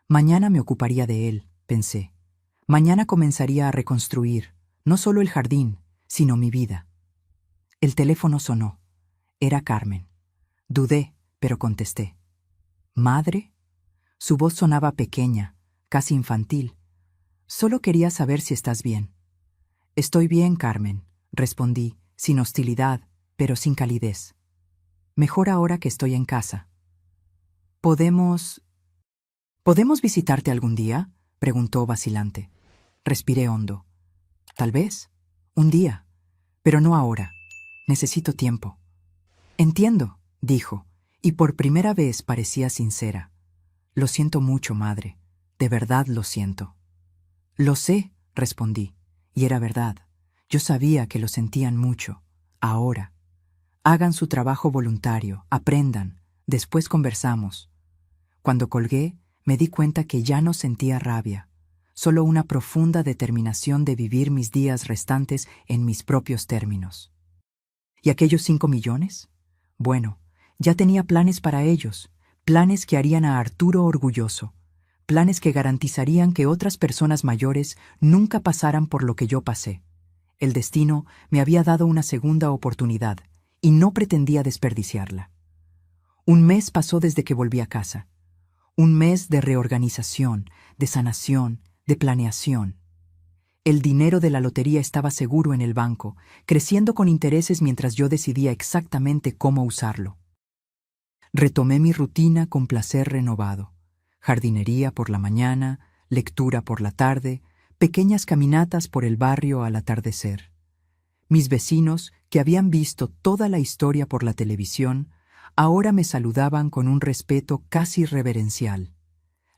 Mañana me ocuparía de él, pensé. Mañana comenzaría a reconstruir, no solo el jardín, sino mi vida. El teléfono sonó. Era Carmen. Dudé, pero contesté. ¿Madre? Su voz sonaba pequeña, casi infantil. Solo quería saber si estás bien. Estoy bien, Carmen, respondí, sin hostilidad, pero sin calidez. Mejor ahora que estoy en casa. ¿Podemos visitarte algún día?, preguntó vacilante. Respiré hondo. Tal vez. Un día. Pero no ahora. Necesito tiempo. Entiendo, dijo, y por primera vez parecía sincera. Lo siento mucho, madre. De verdad lo siento. Lo sé, respondí, y era verdad. Yo sabía que lo sentían mucho. Ahora. Hagan su trabajo voluntario, aprendan, después conversamos. Cuando colgué, me di cuenta que ya no sentía rabia, solo una profunda determinación de vivir mis días restantes en mis propios términos. ¿Y aquellos 5 millones? Bueno, ya tenía planes para ellos, planes que harían a Arturo orgulloso, planes que garantizarían que otras personas mayores nunca pasaran por lo que yo pasé. El destino me había dado una segunda oportunidad, y no pretendía desperdiciarla. Un mes pasó desde que volví a casa. Un mes de reorganización, de sanación, de planeación. El dinero de la lotería estaba seguro en el banco, creciendo con intereses mientras yo decidía exactamente cómo usarlo. Retomé mi rutina con placer renovado. Jardinería por la mañana, lectura por la tarde, pequeñas caminatas por el barrio al atardecer. Mis vecinos, que habían visto toda la historia por la televisión, ahora me saludaban con un respeto casi reverencial.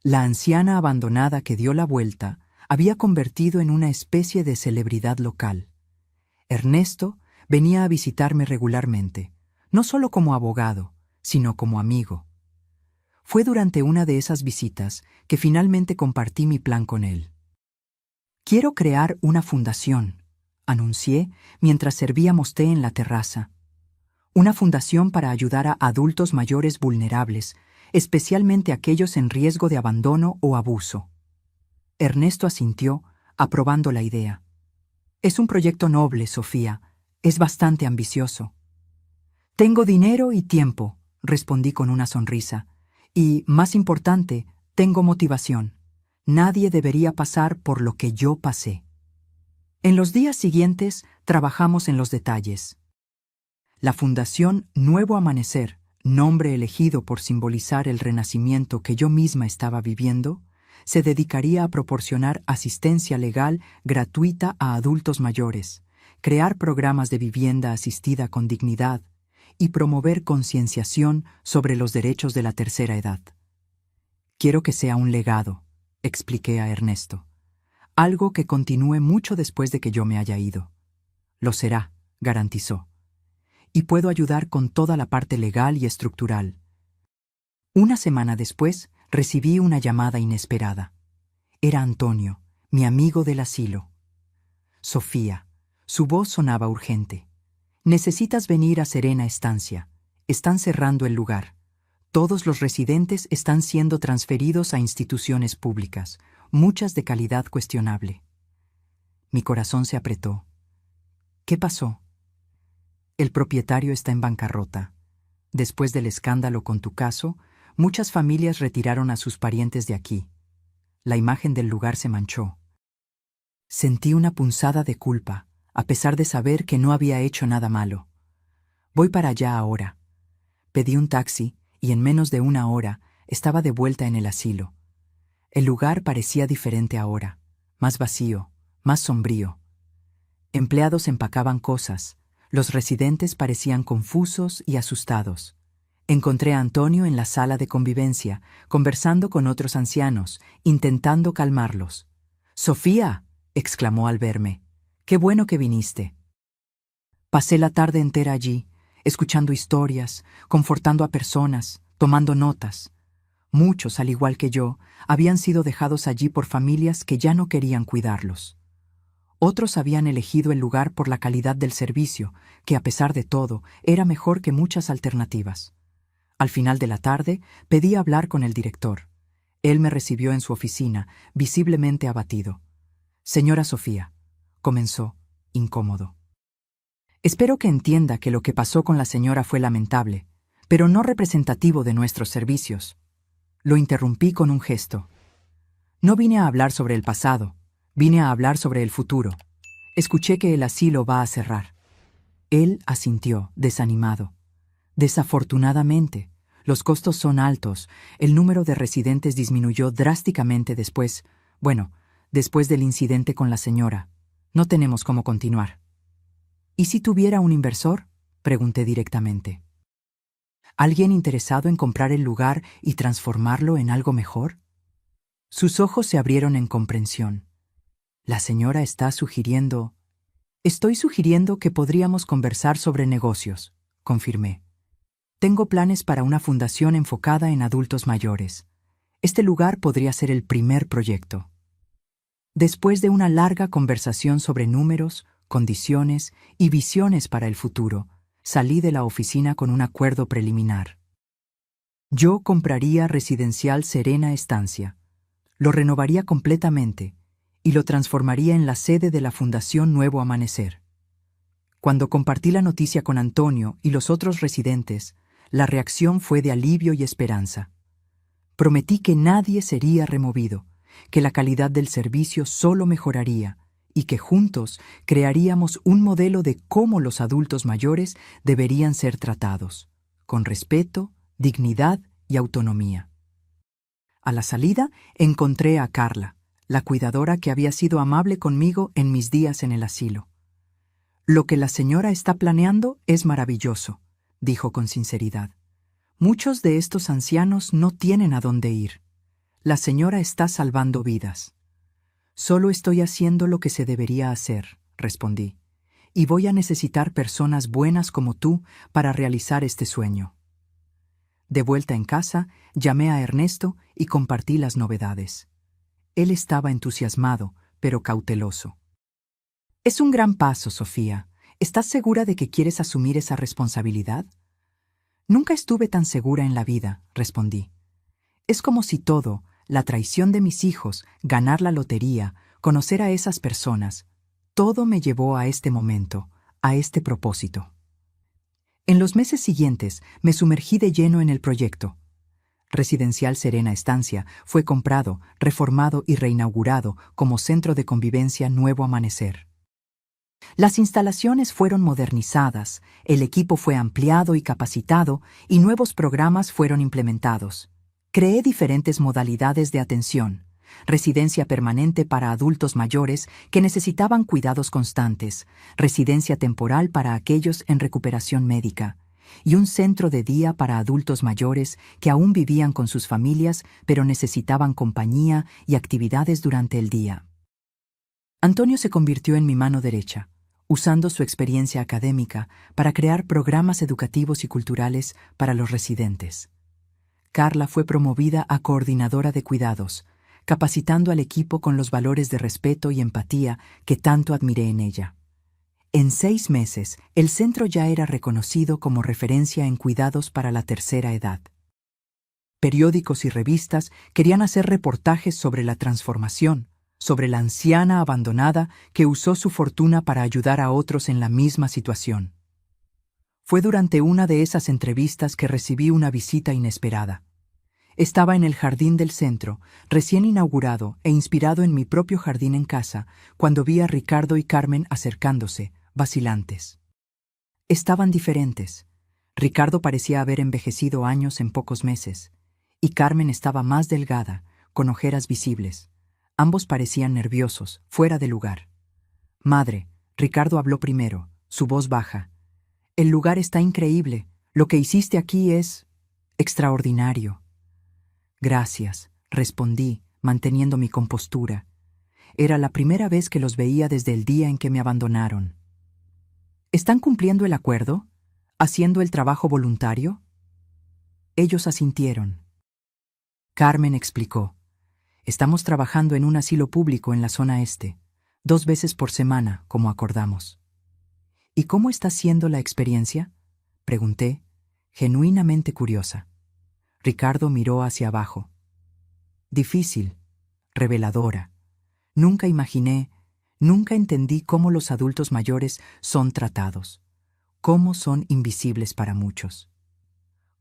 La anciana abandonada que dio la vuelta había convertido en una especie de celebridad local. Ernesto venía a visitarme regularmente, no solo como abogado, sino como amigo. Fue durante una de esas visitas que finalmente compartí mi plan con él. Quiero crear una fundación, anuncié mientras servíamos té en la terraza. Una fundación para ayudar a adultos mayores vulnerables, especialmente aquellos en riesgo de abandono o abuso. Ernesto asintió, aprobando la idea. Es un proyecto noble, Sofía. Es bastante ambicioso. Tengo dinero y tiempo, respondí con una sonrisa. Y, más importante, tengo motivación. Nadie debería pasar por lo que yo pasé. En los días siguientes trabajamos en los detalles. La Fundación Nuevo Amanecer nombre elegido por simbolizar el renacimiento que yo misma estaba viviendo, se dedicaría a proporcionar asistencia legal gratuita a adultos mayores, crear programas de vivienda asistida con dignidad y promover concienciación sobre los derechos de la tercera edad. Quiero que sea un legado, expliqué a Ernesto, algo que continúe mucho después de que yo me haya ido. Lo será, garantizó. Y puedo ayudar con toda la parte legal y estructural. Una semana después, recibí una llamada inesperada. Era Antonio, mi amigo del asilo. Sofía, su voz sonaba urgente. Necesitas venir a Serena Estancia. Están cerrando el lugar. Todos los residentes están siendo transferidos a instituciones públicas, muchas de calidad cuestionable. Mi corazón se apretó. ¿Qué pasó? El propietario está en bancarrota. Después del escándalo con tu caso, muchas familias retiraron a sus parientes de aquí. La imagen del lugar se manchó. Sentí una punzada de culpa, a pesar de saber que no había hecho nada malo. Voy para allá ahora. Pedí un taxi y en menos de una hora estaba de vuelta en el asilo. El lugar parecía diferente ahora, más vacío, más sombrío. Empleados empacaban cosas, los residentes parecían confusos y asustados. Encontré a Antonio en la sala de convivencia, conversando con otros ancianos, intentando calmarlos. «¡Sofía!», exclamó al verme. «¡Qué bueno que viniste!». Pasé la tarde entera allí, escuchando historias, confortando a personas, tomando notas. Muchos, al igual que yo, habían sido dejados allí por familias que ya no querían cuidarlos. Otros habían elegido el lugar por la calidad del servicio, que a pesar de todo, era mejor que muchas alternativas. Al final de la tarde, pedí hablar con el director. Él me recibió en su oficina, visiblemente abatido. «Señora Sofía», comenzó, incómodo. «Espero que entienda que lo que pasó con la señora fue lamentable, pero no representativo de nuestros servicios». Lo interrumpí con un gesto. «No vine a hablar sobre el pasado, vine a hablar sobre el futuro. Escuché que el asilo va a cerrar». Él asintió, desanimado. «Desafortunadamente, los costos son altos, el número de residentes disminuyó drásticamente después del incidente con la señora. No tenemos cómo continuar». «¿Y si tuviera un inversor?», pregunté directamente. «¿Alguien interesado en comprar el lugar y transformarlo en algo mejor?». Sus ojos se abrieron en comprensión. «La señora está sugiriendo...». «Estoy sugiriendo que podríamos conversar sobre negocios», confirmé. «Tengo planes para una fundación enfocada en adultos mayores. Este lugar podría ser el primer proyecto». Después de una larga conversación sobre números, condiciones y visiones para el futuro, salí de la oficina con un acuerdo preliminar. Yo compraría Residencial Serena Estancia, lo renovaría completamente y lo transformaría en la sede de la Fundación Nuevo Amanecer. Cuando compartí la noticia con Antonio y los otros residentes, la reacción fue de alivio y esperanza. Prometí que nadie sería removido, que la calidad del servicio solo mejoraría y que juntos crearíamos un modelo de cómo los adultos mayores deberían ser tratados, con respeto, dignidad y autonomía. A la salida encontré a Carla, la cuidadora que había sido amable conmigo en mis días en el asilo. «Lo que la señora está planeando es maravilloso», dijo con sinceridad. «Muchos de estos ancianos no tienen a dónde ir. La señora está salvando vidas». «Solo estoy haciendo lo que se debería hacer», respondí, «y voy a necesitar personas buenas como tú para realizar este sueño». De vuelta en casa, llamé a Ernesto y compartí las novedades. Él estaba entusiasmado, pero cauteloso. «Es un gran paso, Sofía. ¿Estás segura de que quieres asumir esa responsabilidad?» «Nunca estuve tan segura en la vida», respondí. «Es como si todo, la traición de mis hijos, ganar la lotería, conocer a esas personas, todo me llevó a este momento, a este propósito». En los meses siguientes me sumergí de lleno en el proyecto. Residencial Serena Estancia fue comprado, reformado y reinaugurado como centro de convivencia Nuevo Amanecer. Las instalaciones fueron modernizadas, el equipo fue ampliado y capacitado y nuevos programas fueron implementados. Creé diferentes modalidades de atención: residencia permanente para adultos mayores que necesitaban cuidados constantes, residencia temporal para aquellos en recuperación médica, y un centro de día para adultos mayores que aún vivían con sus familias pero necesitaban compañía y actividades durante el día. Antonio se convirtió en mi mano derecha, usando su experiencia académica para crear programas educativos y culturales para los residentes. Carla fue promovida a coordinadora de cuidados, capacitando al equipo con los valores de respeto y empatía que tanto admiré en ella. En 6 meses, el centro ya era reconocido como referencia en cuidados para la tercera edad. Periódicos y revistas querían hacer reportajes sobre la transformación, sobre la anciana abandonada que usó su fortuna para ayudar a otros en la misma situación. Fue durante una de esas entrevistas que recibí una visita inesperada. Estaba en el jardín del centro, recién inaugurado e inspirado en mi propio jardín en casa, cuando vi a Ricardo y Carmen acercándose, vacilantes. Estaban diferentes. Ricardo parecía haber envejecido años en pocos meses, y Carmen estaba más delgada, con ojeras visibles. Ambos parecían nerviosos, fuera de lugar. «Madre», Ricardo habló primero, su voz baja. «El lugar está increíble. Lo que hiciste aquí es extraordinario». «Gracias», respondí, manteniendo mi compostura. Era la primera vez que los veía desde el día en que me abandonaron. «¿Están cumpliendo el acuerdo? ¿Haciendo el trabajo voluntario?» Ellos asintieron. Carmen explicó: «Estamos trabajando en un asilo público en la zona este, 2 veces por semana, como acordamos». «¿Y cómo está siendo la experiencia?», pregunté, genuinamente curiosa. Ricardo miró hacia abajo. «Difícil, reveladora. Nunca entendí cómo los adultos mayores son tratados, cómo son invisibles para muchos.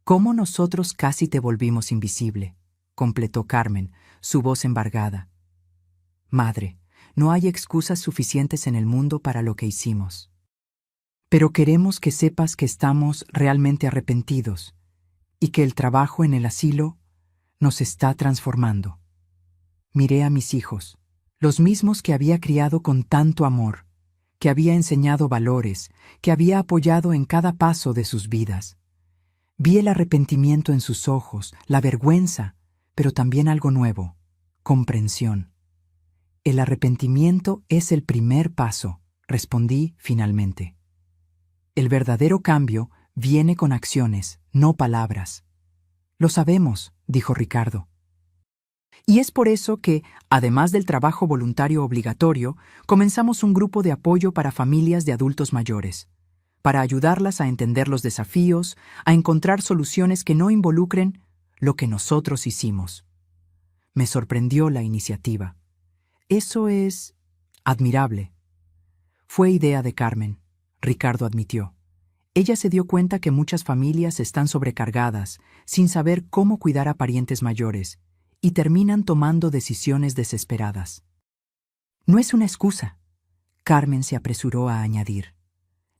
Cómo nosotros casi te volvimos invisible», completó Carmen, su voz embargada. «Madre, no hay excusas suficientes en el mundo para lo que hicimos. Pero queremos que sepas que estamos realmente arrepentidos y que el trabajo en el asilo nos está transformando». Miré a mis hijos, los mismos que había criado con tanto amor, que había enseñado valores, que había apoyado en cada paso de sus vidas. Vi el arrepentimiento en sus ojos, la vergüenza, pero también algo nuevo: comprensión. «El arrepentimiento es el primer paso», respondí finalmente. «El verdadero cambio viene con acciones, no palabras». «Lo sabemos», dijo Ricardo. «Y es por eso que, además del trabajo voluntario obligatorio, comenzamos un grupo de apoyo para familias de adultos mayores, para ayudarlas a entender los desafíos, a encontrar soluciones que no involucren lo que nosotros hicimos». Me sorprendió la iniciativa. «Eso es admirable». «Fue idea de Carmen», Ricardo admitió. «Ella se dio cuenta que muchas familias están sobrecargadas, sin saber cómo cuidar a parientes mayores, y terminan tomando decisiones desesperadas». «No es una excusa», Carmen se apresuró a añadir.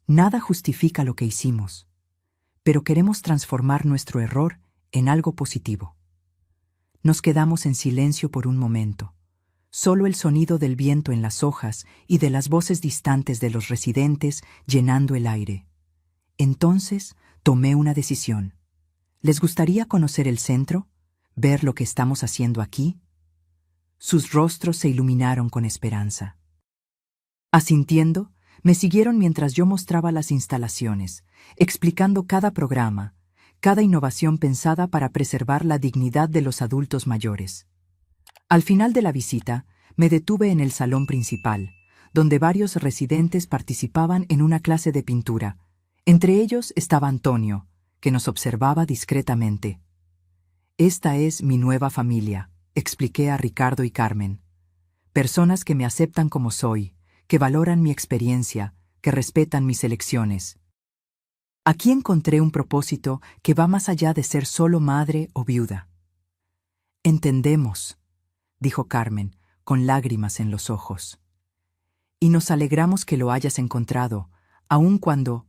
«Nada justifica lo que hicimos, pero queremos transformar nuestro error en algo positivo». Nos quedamos en silencio por un momento, solo el sonido del viento en las hojas y de las voces distantes de los residentes llenando el aire. Entonces tomé una decisión. «¿Les gustaría conocer el centro? ¿Ver lo que estamos haciendo aquí?». Sus rostros se iluminaron con esperanza. Asintiendo, me siguieron mientras yo mostraba las instalaciones, explicando cada programa, cada innovación pensada para preservar la dignidad de los adultos mayores. Al final de la visita, me detuve en el salón principal, donde varios residentes participaban en una clase de pintura. Entre ellos estaba Antonio, que nos observaba discretamente. «Esta es mi nueva familia», expliqué a Ricardo y Carmen. «Personas que me aceptan como soy, que valoran mi experiencia, que respetan mis elecciones. Aquí encontré un propósito que va más allá de ser solo madre o viuda». «Entendemos», dijo Carmen, con lágrimas en los ojos. Y nos alegramos que lo hayas encontrado, aun cuando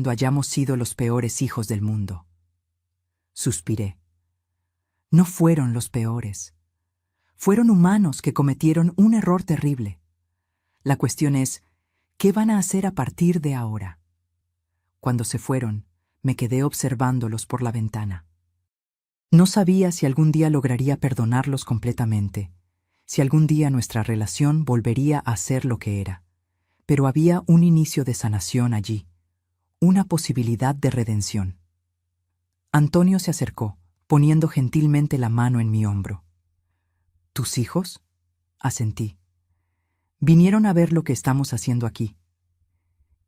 hayamos sido los peores hijos del mundo. Suspiré. No fueron los peores. Fueron humanos que cometieron un error terrible. La cuestión es, ¿qué van a hacer a partir de ahora? Cuando se fueron, me quedé observándolos por la ventana. No sabía si algún día lograría perdonarlos completamente, si algún día nuestra relación volvería a ser lo que era. Pero había un inicio de sanación allí, una posibilidad de redención. Antonio se acercó, poniendo gentilmente la mano en mi hombro. ¿Tus hijos? Asentí. Vinieron a ver lo que estamos haciendo aquí.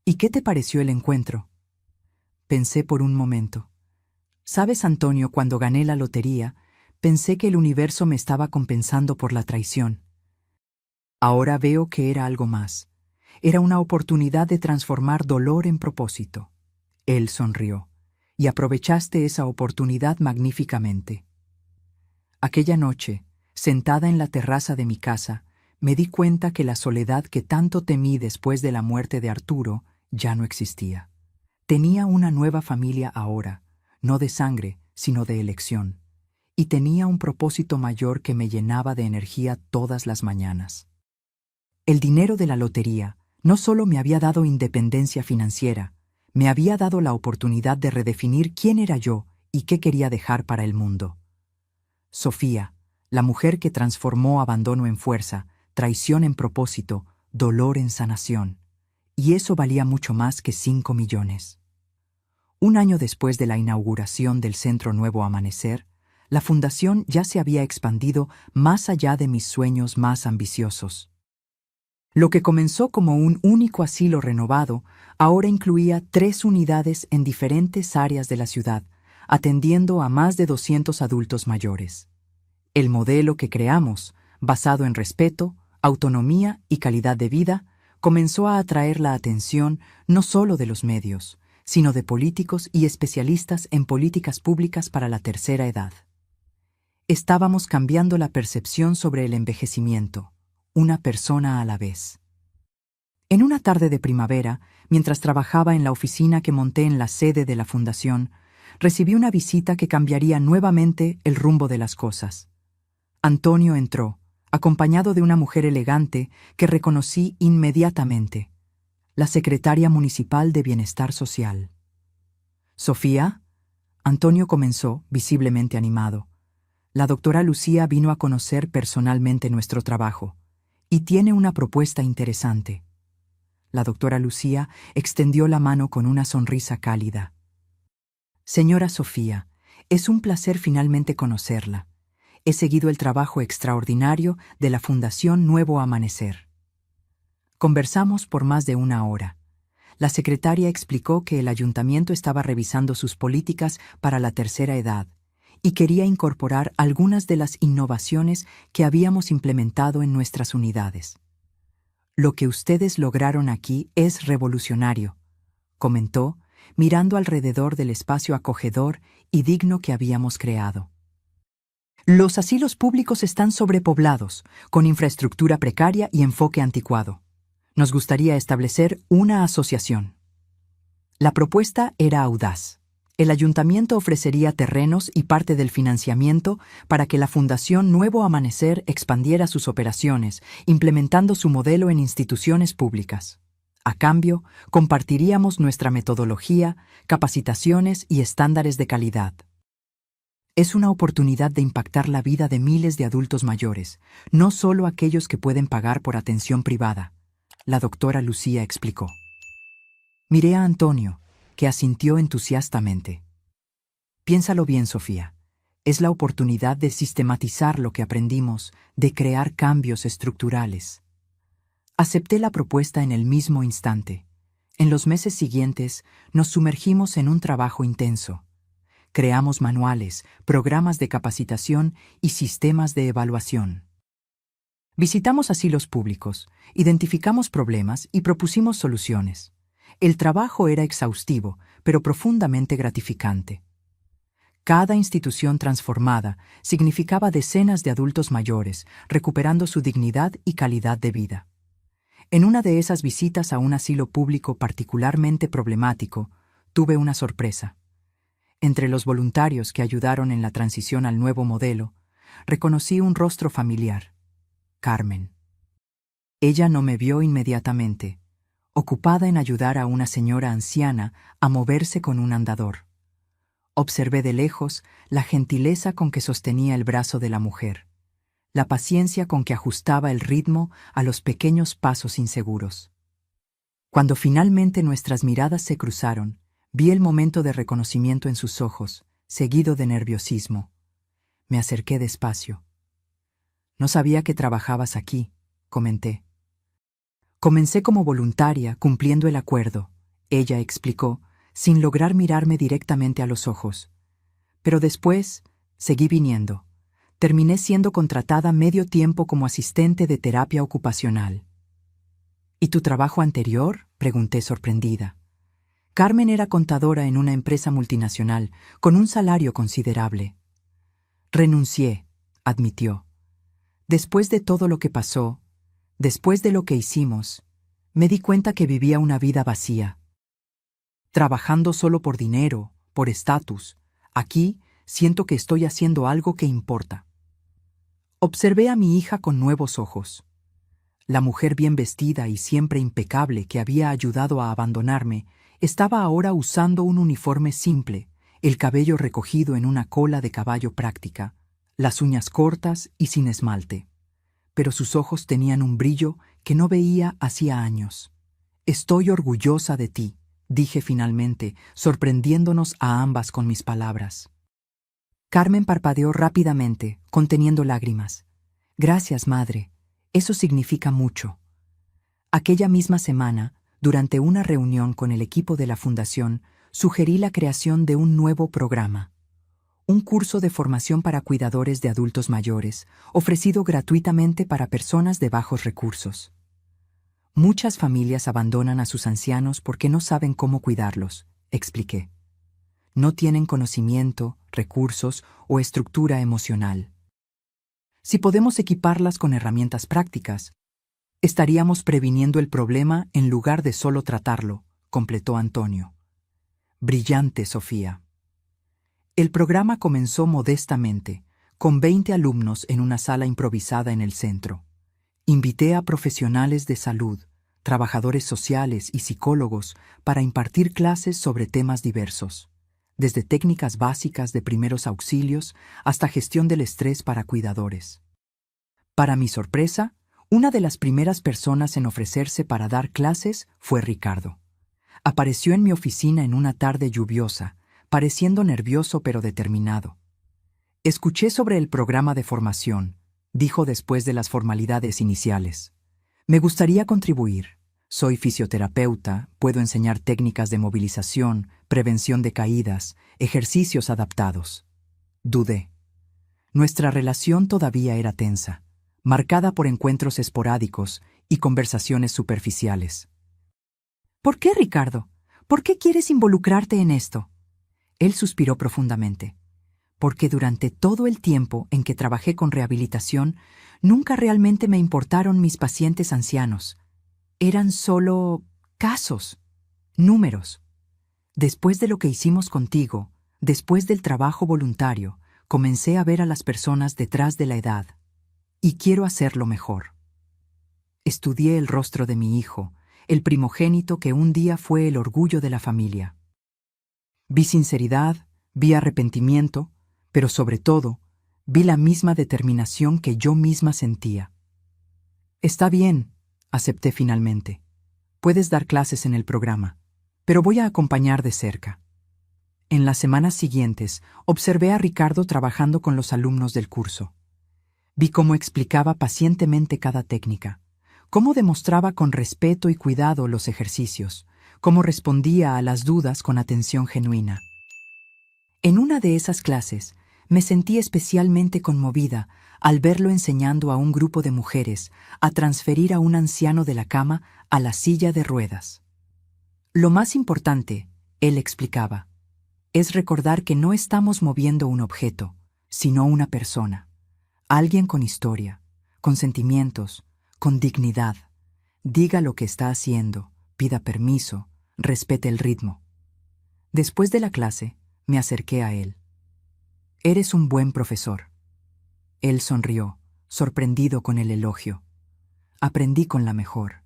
¿Y qué te pareció el encuentro? Pensé por un momento. ¿Sabes, Antonio, cuando gané la lotería, pensé que el universo me estaba compensando por la traición? Ahora veo que era algo más. Era una oportunidad de transformar dolor en propósito. Él sonrió, y aprovechaste esa oportunidad magníficamente. Aquella noche, sentada en la terraza de mi casa, me di cuenta que la soledad que tanto temí después de la muerte de Arturo ya no existía. Tenía una nueva familia ahora, no de sangre, sino de elección, y tenía un propósito mayor que me llenaba de energía todas las mañanas. El dinero de la lotería no solo me había dado independencia financiera, me había dado la oportunidad de redefinir quién era yo y qué quería dejar para el mundo. Sofía, la mujer que transformó abandono en fuerza, traición en propósito, dolor en sanación. Y eso valía mucho más que 5 millones. Un año después de la inauguración del Centro Nuevo Amanecer, la fundación ya se había expandido más allá de mis sueños más ambiciosos. Lo que comenzó como un único asilo renovado, ahora incluía 3 unidades en diferentes áreas de la ciudad, atendiendo a más de 200 adultos mayores. El modelo que creamos, basado en respeto, autonomía y calidad de vida, comenzó a atraer la atención no solo de los medios, sino de políticos y especialistas en políticas públicas para la tercera edad. Estábamos cambiando la percepción sobre el envejecimiento, una persona a la vez. En una tarde de primavera, mientras trabajaba en la oficina que monté en la sede de la fundación, recibí una visita que cambiaría nuevamente el rumbo de las cosas. Antonio entró, acompañado de una mujer elegante que reconocí inmediatamente, la secretaria municipal de Bienestar Social. «Sofía», Antonio comenzó, visiblemente animado. «La doctora Lucía vino a conocer personalmente nuestro trabajo y tiene una propuesta interesante». La doctora Lucía extendió la mano con una sonrisa cálida. «Señora Sofía, es un placer finalmente conocerla. He seguido el trabajo extraordinario de la Fundación Nuevo Amanecer». Conversamos por más de 1 hora. La secretaria explicó que el ayuntamiento estaba revisando sus políticas para la tercera edad y quería incorporar algunas de las innovaciones que habíamos implementado en nuestras unidades. «Lo que ustedes lograron aquí es revolucionario», comentó, mirando alrededor del espacio acogedor y digno que habíamos creado. «Los asilos públicos están sobrepoblados, con infraestructura precaria y enfoque anticuado. Nos gustaría establecer una asociación». La propuesta era audaz. El ayuntamiento ofrecería terrenos y parte del financiamiento para que la Fundación Nuevo Amanecer expandiera sus operaciones, implementando su modelo en instituciones públicas. A cambio, compartiríamos nuestra metodología, capacitaciones y estándares de calidad. Es una oportunidad de impactar la vida de miles de adultos mayores, no solo aquellos que pueden pagar por atención privada, la doctora Lucía explicó. Miré a Antonio, que asintió entusiastamente. Piénsalo bien, Sofía. Es la oportunidad de sistematizar lo que aprendimos, de crear cambios estructurales. Acepté la propuesta en el mismo instante. En los meses siguientes, nos sumergimos en un trabajo intenso. Creamos manuales, programas de capacitación y sistemas de evaluación. Visitamos asilos públicos, identificamos problemas y propusimos soluciones. El trabajo era exhaustivo, pero profundamente gratificante. Cada institución transformada significaba decenas de adultos mayores recuperando su dignidad y calidad de vida. En una de esas visitas a un asilo público particularmente problemático, tuve una sorpresa. Entre los voluntarios que ayudaron en la transición al nuevo modelo, reconocí un rostro familiar: Carmen. Ella no me vio inmediatamente, ocupada en ayudar a una señora anciana a moverse con un andador. Observé de lejos la gentileza con que sostenía el brazo de la mujer, la paciencia con que ajustaba el ritmo a los pequeños pasos inseguros. Cuando finalmente nuestras miradas se cruzaron, vi el momento de reconocimiento en sus ojos, seguido de nerviosismo. Me acerqué despacio. «No sabía que trabajabas aquí», comenté. «Comencé como voluntaria, cumpliendo el acuerdo», ella explicó, sin lograr mirarme directamente a los ojos. «Pero después seguí viniendo. Terminé siendo contratada medio tiempo como asistente de terapia ocupacional». «¿Y tu trabajo anterior?», pregunté sorprendida. Carmen era contadora en una empresa multinacional, con un salario considerable. «Renuncié», admitió. «Después de todo lo que pasó, después de lo que hicimos, me di cuenta que vivía una vida vacía. Trabajando solo por dinero, por estatus. Aquí siento que estoy haciendo algo que importa». Observé a mi hija con nuevos ojos. La mujer bien vestida y siempre impecable que había ayudado a abandonarme estaba ahora usando un uniforme simple, el cabello recogido en una cola de caballo práctica, las uñas cortas y sin esmalte. Pero sus ojos tenían un brillo que no veía hacía años. «Estoy orgullosa de ti», dije finalmente, sorprendiéndonos a ambas con mis palabras. Carmen parpadeó rápidamente, conteniendo lágrimas. «Gracias, madre. Eso significa mucho». Aquella misma semana, durante una reunión con el equipo de la fundación, sugerí la creación de un nuevo programa. Un curso de formación para cuidadores de adultos mayores, ofrecido gratuitamente para personas de bajos recursos. «Muchas familias abandonan a sus ancianos porque no saben cómo cuidarlos», expliqué. «No tienen conocimiento, recursos o estructura emocional. Si podemos equiparlas con herramientas prácticas, estaríamos previniendo el problema en lugar de solo tratarlo», completó Antonio. «Brillante, Sofía». El programa comenzó modestamente, con 20 alumnos en una sala improvisada en el centro. Invité a profesionales de salud, trabajadores sociales y psicólogos para impartir clases sobre temas diversos, desde técnicas básicas de primeros auxilios hasta gestión del estrés para cuidadores. Para mi sorpresa, una de las primeras personas en ofrecerse para dar clases fue Ricardo. Apareció en mi oficina en una tarde lluviosa, pareciendo nervioso pero determinado. «Escuché sobre el programa de formación», dijo después de las formalidades iniciales. «Me gustaría contribuir. Soy fisioterapeuta, puedo enseñar técnicas de movilización, prevención de caídas, ejercicios adaptados». Dudé. Nuestra relación todavía era tensa, marcada por encuentros esporádicos y conversaciones superficiales. «¿Por qué, Ricardo? ¿Por qué quieres involucrarte en esto?». Él suspiró profundamente. «Porque durante todo el tiempo en que trabajé con rehabilitación, nunca realmente me importaron mis pacientes ancianos. Eran solo casos, números. Después de lo que hicimos contigo, después del trabajo voluntario, comencé a ver a las personas detrás de la edad. Y quiero hacerlo mejor». Estudié el rostro de mi hijo, el primogénito que un día fue el orgullo de la familia. Vi sinceridad, vi arrepentimiento, pero sobre todo, vi la misma determinación que yo misma sentía. «Está bien», acepté finalmente. «Puedes dar clases en el programa, pero voy a acompañar de cerca». En las semanas siguientes, observé a Ricardo trabajando con los alumnos del curso. Vi cómo explicaba pacientemente cada técnica, cómo demostraba con respeto y cuidado los ejercicios, cómo respondía a las dudas con atención genuina. En una de esas clases, me sentí especialmente conmovida al verlo enseñando a un grupo de mujeres a transferir a un anciano de la cama a la silla de ruedas. «Lo más importante», él explicaba, «es recordar que no estamos moviendo un objeto, sino una persona, alguien con historia, con sentimientos, con dignidad. Diga lo que está haciendo, pida permiso, respete el ritmo. Después de la clase, me acerqué a él. Eres un buen profesor. Él sonrió, sorprendido con el elogio. Aprendí con la mejor.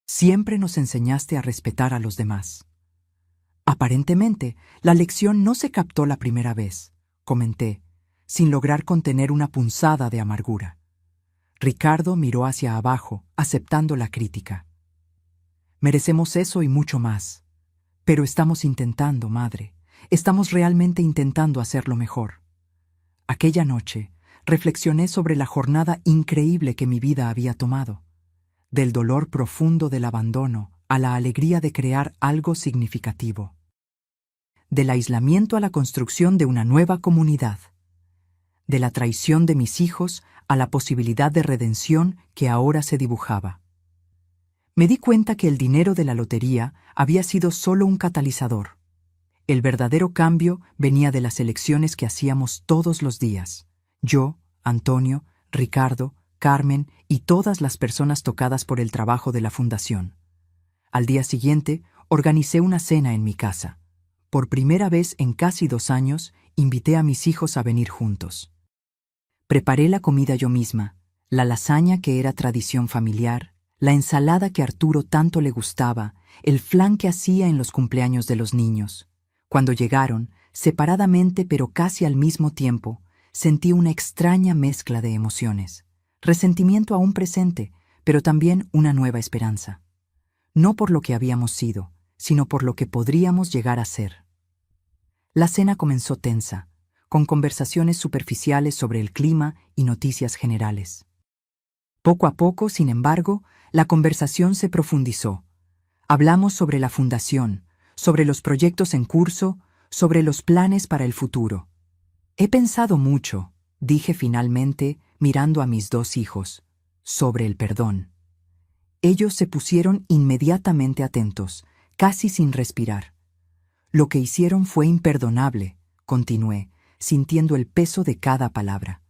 Siempre nos enseñaste a respetar a los demás. Aparentemente, la lección no se captó la primera vez, comenté, sin lograr contener una punzada de amargura. Ricardo miró hacia abajo, aceptando la crítica. Merecemos eso y mucho más. Pero estamos intentando, madre. Estamos realmente intentando hacerlo mejor. Aquella noche, reflexioné sobre la jornada increíble que mi vida había tomado. Del dolor profundo del abandono a la alegría de crear algo significativo. Del aislamiento a la construcción de una nueva comunidad. De la traición de mis hijos a la posibilidad de redención que ahora se dibujaba. Me di cuenta que el dinero de la lotería había sido solo un catalizador. El verdadero cambio venía de las elecciones que hacíamos todos los días. Yo, Antonio, Ricardo, Carmen y todas las personas tocadas por el trabajo de la fundación. Al día siguiente, organicé una cena en mi casa. Por primera vez en casi 2 años, invité a mis hijos a venir juntos. Preparé la comida yo misma, la lasaña que era tradición familiar, la ensalada que a Arturo tanto le gustaba, el flan que hacía en los cumpleaños de los niños. Cuando llegaron, separadamente pero casi al mismo tiempo, sentí una extraña mezcla de emociones. Resentimiento aún presente, pero también una nueva esperanza. No por lo que habíamos sido, sino por lo que podríamos llegar a ser. La cena comenzó tensa, con conversaciones superficiales sobre el clima y noticias generales. Poco a poco, sin embargo, la conversación se profundizó. Hablamos sobre la fundación, sobre los proyectos en curso, sobre los planes para el futuro. He pensado mucho, dije finalmente, mirando a mis 2 hijos, sobre el perdón. Ellos se pusieron inmediatamente atentos, casi sin respirar. Lo que hicieron fue imperdonable, continué, sintiendo el peso de cada palabra.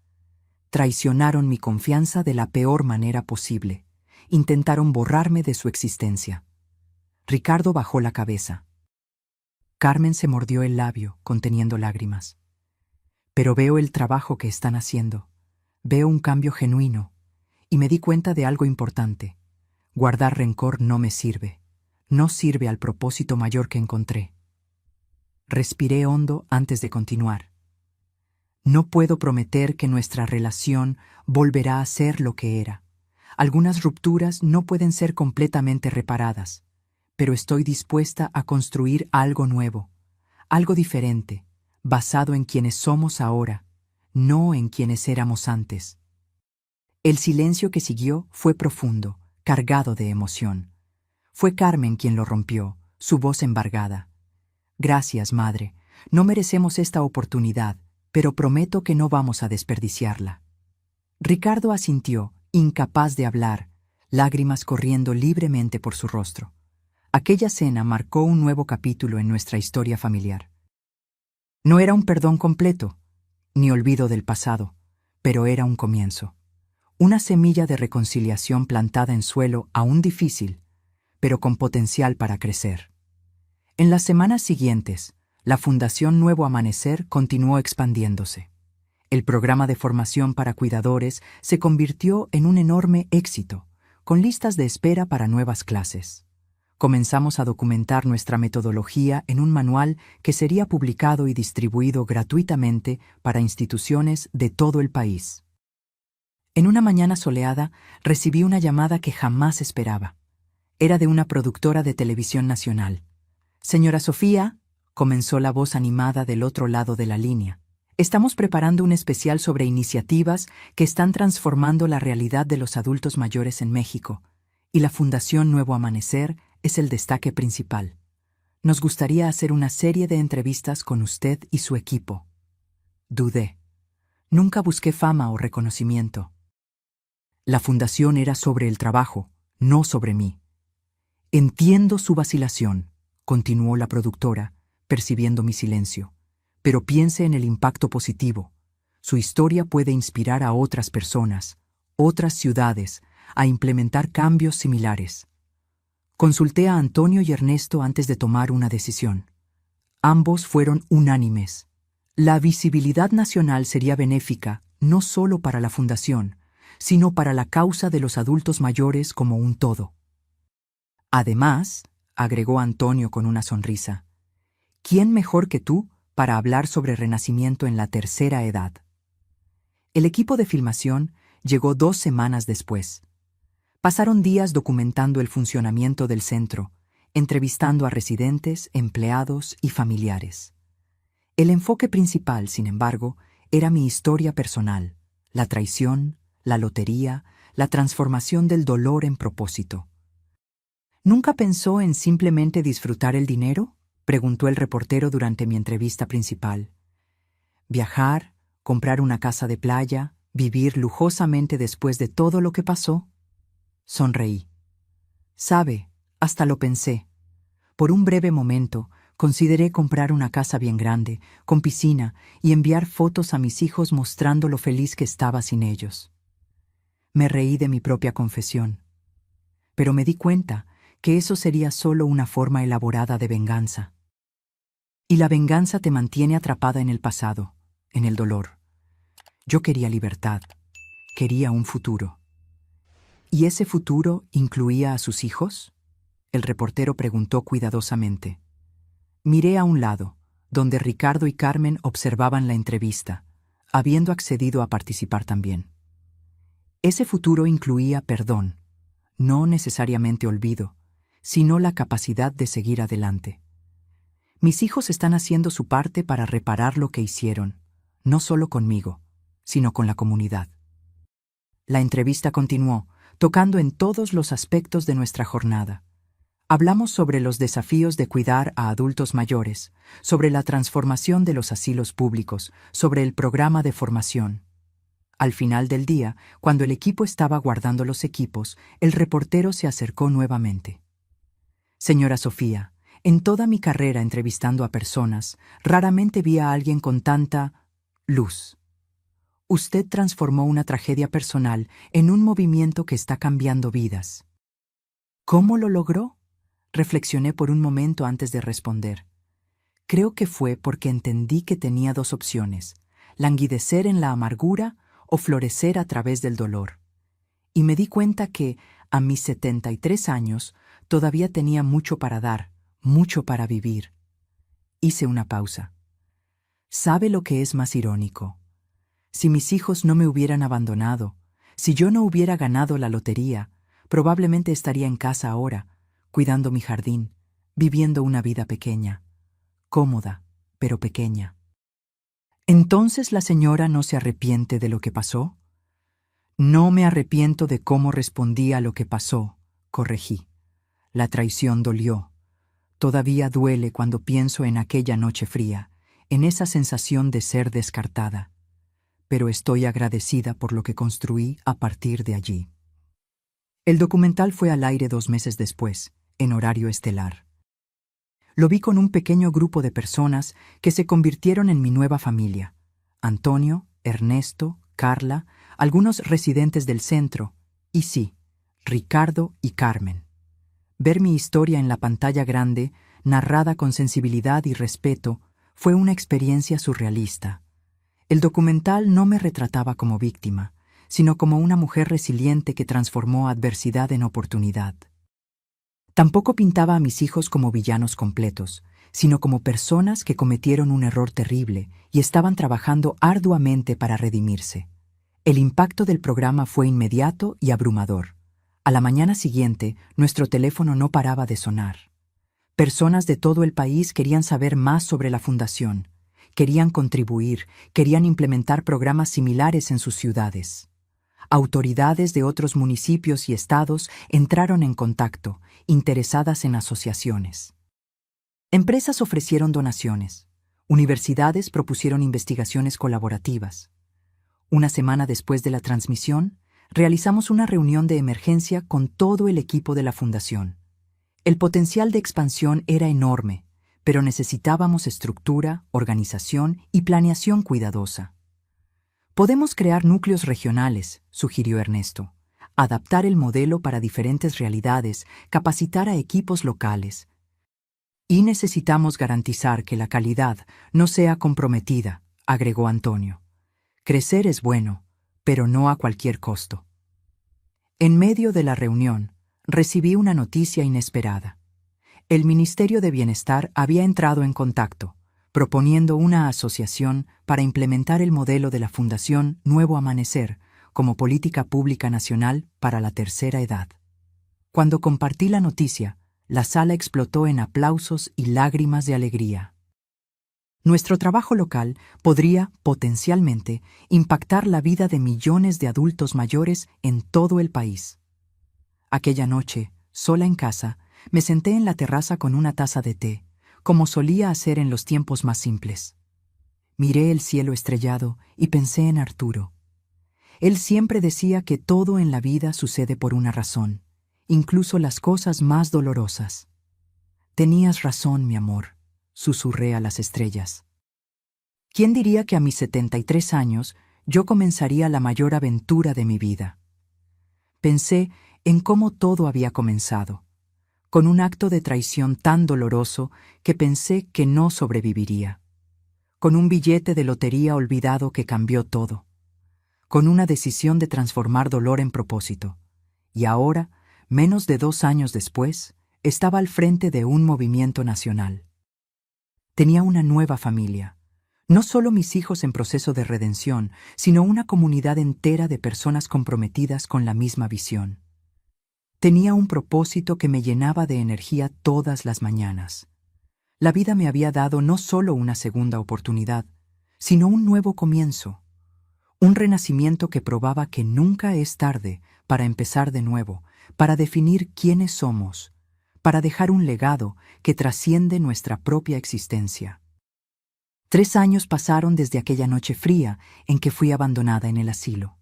Traicionaron mi confianza de la peor manera posible. Intentaron borrarme de su existencia. Ricardo bajó la cabeza. Carmen se mordió el labio, conteniendo lágrimas. Pero veo el trabajo que están haciendo. Veo un cambio genuino. Y me di cuenta de algo importante. Guardar rencor no me sirve. No sirve al propósito mayor que encontré. Respiré hondo antes de continuar. No puedo prometer que nuestra relación volverá a ser lo que era. Algunas rupturas no pueden ser completamente reparadas, pero estoy dispuesta a construir algo nuevo, algo diferente, basado en quienes somos ahora, no en quienes éramos antes. El silencio que siguió fue profundo, cargado de emoción. Fue Carmen quien lo rompió, su voz embargada. Gracias, madre. No merecemos esta oportunidad, pero prometo que no vamos a desperdiciarla. Ricardo asintió, incapaz de hablar, lágrimas corriendo libremente por su rostro. Aquella cena marcó un nuevo capítulo en nuestra historia familiar. No era un perdón completo, ni olvido del pasado, pero era un comienzo. Una semilla de reconciliación plantada en suelo aún difícil, pero con potencial para crecer. En las semanas siguientes, la Fundación Nuevo Amanecer continuó expandiéndose. El programa de formación para cuidadores se convirtió en un enorme éxito, con listas de espera para nuevas clases. Comenzamos a documentar nuestra metodología en un manual que sería publicado y distribuido gratuitamente para instituciones de todo el país. En una mañana soleada, recibí una llamada que jamás esperaba. Era de una productora de televisión nacional. «Señora Sofía», comenzó la voz animada del otro lado de la línea. «Estamos preparando un especial sobre iniciativas que están transformando la realidad de los adultos mayores en México, y la Fundación Nuevo Amanecer es el destaque principal. Nos gustaría hacer una serie de entrevistas con usted y su equipo». Dudé. Nunca busqué fama o reconocimiento. La fundación era sobre el trabajo, no sobre mí. «Entiendo su vacilación», continuó la productora, percibiendo mi silencio. «Pero piense en el impacto positivo. Su historia puede inspirar a otras personas, otras ciudades, a implementar cambios similares. Consulté a Antonio y Ernesto antes de tomar una decisión. Ambos fueron unánimes. La visibilidad nacional sería benéfica no solo para la fundación, sino para la causa de los adultos mayores como un todo. Además, agregó Antonio con una sonrisa, ¿quién mejor que tú para hablar sobre renacimiento en la tercera edad? El equipo de filmación llegó 2 semanas después. Pasaron días documentando el funcionamiento del centro, entrevistando a residentes, empleados y familiares. El enfoque principal, sin embargo, era mi historia personal, la traición, la lotería, la transformación del dolor en propósito. ¿Nunca pensó en simplemente disfrutar el dinero?, preguntó el reportero durante mi entrevista principal. ¿Viajar, comprar una casa de playa, vivir lujosamente después de todo lo que pasó? Sonreí. Sabe, hasta lo pensé. Por un breve momento, consideré comprar una casa bien grande, con piscina, y enviar fotos a mis hijos mostrando lo feliz que estaba sin ellos. Me reí de mi propia confesión. Pero me di cuenta que eso sería solo una forma elaborada de venganza. Y la venganza te mantiene atrapada en el pasado, en el dolor. Yo quería libertad, quería un futuro. ¿Y ese futuro incluía a sus hijos?, el reportero preguntó cuidadosamente. Miré a un lado, donde Ricardo y Carmen observaban la entrevista, habiendo accedido a participar también. Ese futuro incluía perdón, no necesariamente olvido, sino la capacidad de seguir adelante. Mis hijos están haciendo su parte para reparar lo que hicieron, no solo conmigo, sino con la comunidad. La entrevista continuó, tocando en todos los aspectos de nuestra jornada. Hablamos sobre los desafíos de cuidar a adultos mayores, sobre la transformación de los asilos públicos, sobre el programa de formación. Al final del día, cuando el equipo estaba guardando los equipos, el reportero se acercó nuevamente. Señora Sofía, en toda mi carrera entrevistando a personas, raramente vi a alguien con tanta luz. Usted transformó una tragedia personal en un movimiento que está cambiando vidas. ¿Cómo lo logró? Reflexioné por un momento antes de responder. Creo que fue porque entendí que tenía 2 opciones, languidecer en la amargura o florecer a través del dolor. Y me di cuenta que, a mis 73 años, todavía tenía mucho para dar, mucho para vivir. Hice una pausa. ¿Sabe lo que es más irónico? Si mis hijos no me hubieran abandonado, si yo no hubiera ganado la lotería, probablemente estaría en casa ahora, cuidando mi jardín, viviendo una vida pequeña, cómoda, pero pequeña. ¿Entonces la señora no se arrepiente de lo que pasó? No me arrepiento de cómo respondí a lo que pasó, corregí. La traición dolió. Todavía duele cuando pienso en aquella noche fría, en esa sensación de ser descartada. Pero estoy agradecida por lo que construí a partir de allí. El documental fue al aire 2 meses después, en horario estelar. Lo vi con un pequeño grupo de personas que se convirtieron en mi nueva familia. Antonio, Ernesto, Carla, algunos residentes del centro, y sí, Ricardo y Carmen. Ver mi historia en la pantalla grande, narrada con sensibilidad y respeto, fue una experiencia surrealista. El documental no me retrataba como víctima, sino como una mujer resiliente que transformó adversidad en oportunidad. Tampoco pintaba a mis hijos como villanos completos, sino como personas que cometieron un error terrible y estaban trabajando arduamente para redimirse. El impacto del programa fue inmediato y abrumador. A la mañana siguiente, nuestro teléfono no paraba de sonar. Personas de todo el país querían saber más sobre la fundación, querían contribuir, querían implementar programas similares en sus ciudades. Autoridades de otros municipios y estados entraron en contacto, interesadas en asociaciones. Empresas ofrecieron donaciones. Universidades propusieron investigaciones colaborativas. Una semana después de la transmisión, realizamos una reunión de emergencia con todo el equipo de la fundación. El potencial de expansión era enorme, pero necesitábamos estructura, organización y planeación cuidadosa. Podemos crear núcleos regionales, sugirió Ernesto. adaptar el modelo para diferentes realidades, capacitar a equipos locales. Y necesitamos garantizar que la calidad no sea comprometida, agregó Antonio. Crecer es bueno, pero no a cualquier costo. En medio de la reunión, recibí una noticia inesperada. El Ministerio de Bienestar había entrado en contacto, proponiendo una asociación para implementar el modelo de la Fundación Nuevo Amanecer como política pública nacional para la tercera edad. Cuando compartí la noticia, la sala explotó en aplausos y lágrimas de alegría. Nuestro trabajo local podría, potencialmente, impactar la vida de millones de adultos mayores en todo el país. Aquella noche, sola en casa, me senté en la terraza con una taza de té, como solía hacer en los tiempos más simples. Miré el cielo estrellado y pensé en Arturo. Él siempre decía que todo en la vida sucede por una razón, incluso las cosas más dolorosas. Tenías razón, mi amor, susurré a las estrellas. ¿Quién diría que a mis 73 años yo comenzaría la mayor aventura de mi vida? Pensé en cómo todo había comenzado, con un acto de traición tan doloroso que pensé que no sobreviviría, con un billete de lotería olvidado que cambió todo, con una decisión de transformar dolor en propósito, y ahora, menos de 2 años después, estaba al frente de un movimiento nacional. Tenía una nueva familia, no solo mis hijos en proceso de redención, sino una comunidad entera de personas comprometidas con la misma visión. Tenía un propósito que me llenaba de energía todas las mañanas. La vida me había dado no solo una segunda oportunidad, sino un nuevo comienzo, un renacimiento que probaba que nunca es tarde para empezar de nuevo, para definir quiénes somos, para dejar un legado que trasciende nuestra propia existencia. 3 años pasaron desde aquella noche fría en que fui abandonada en el asilo.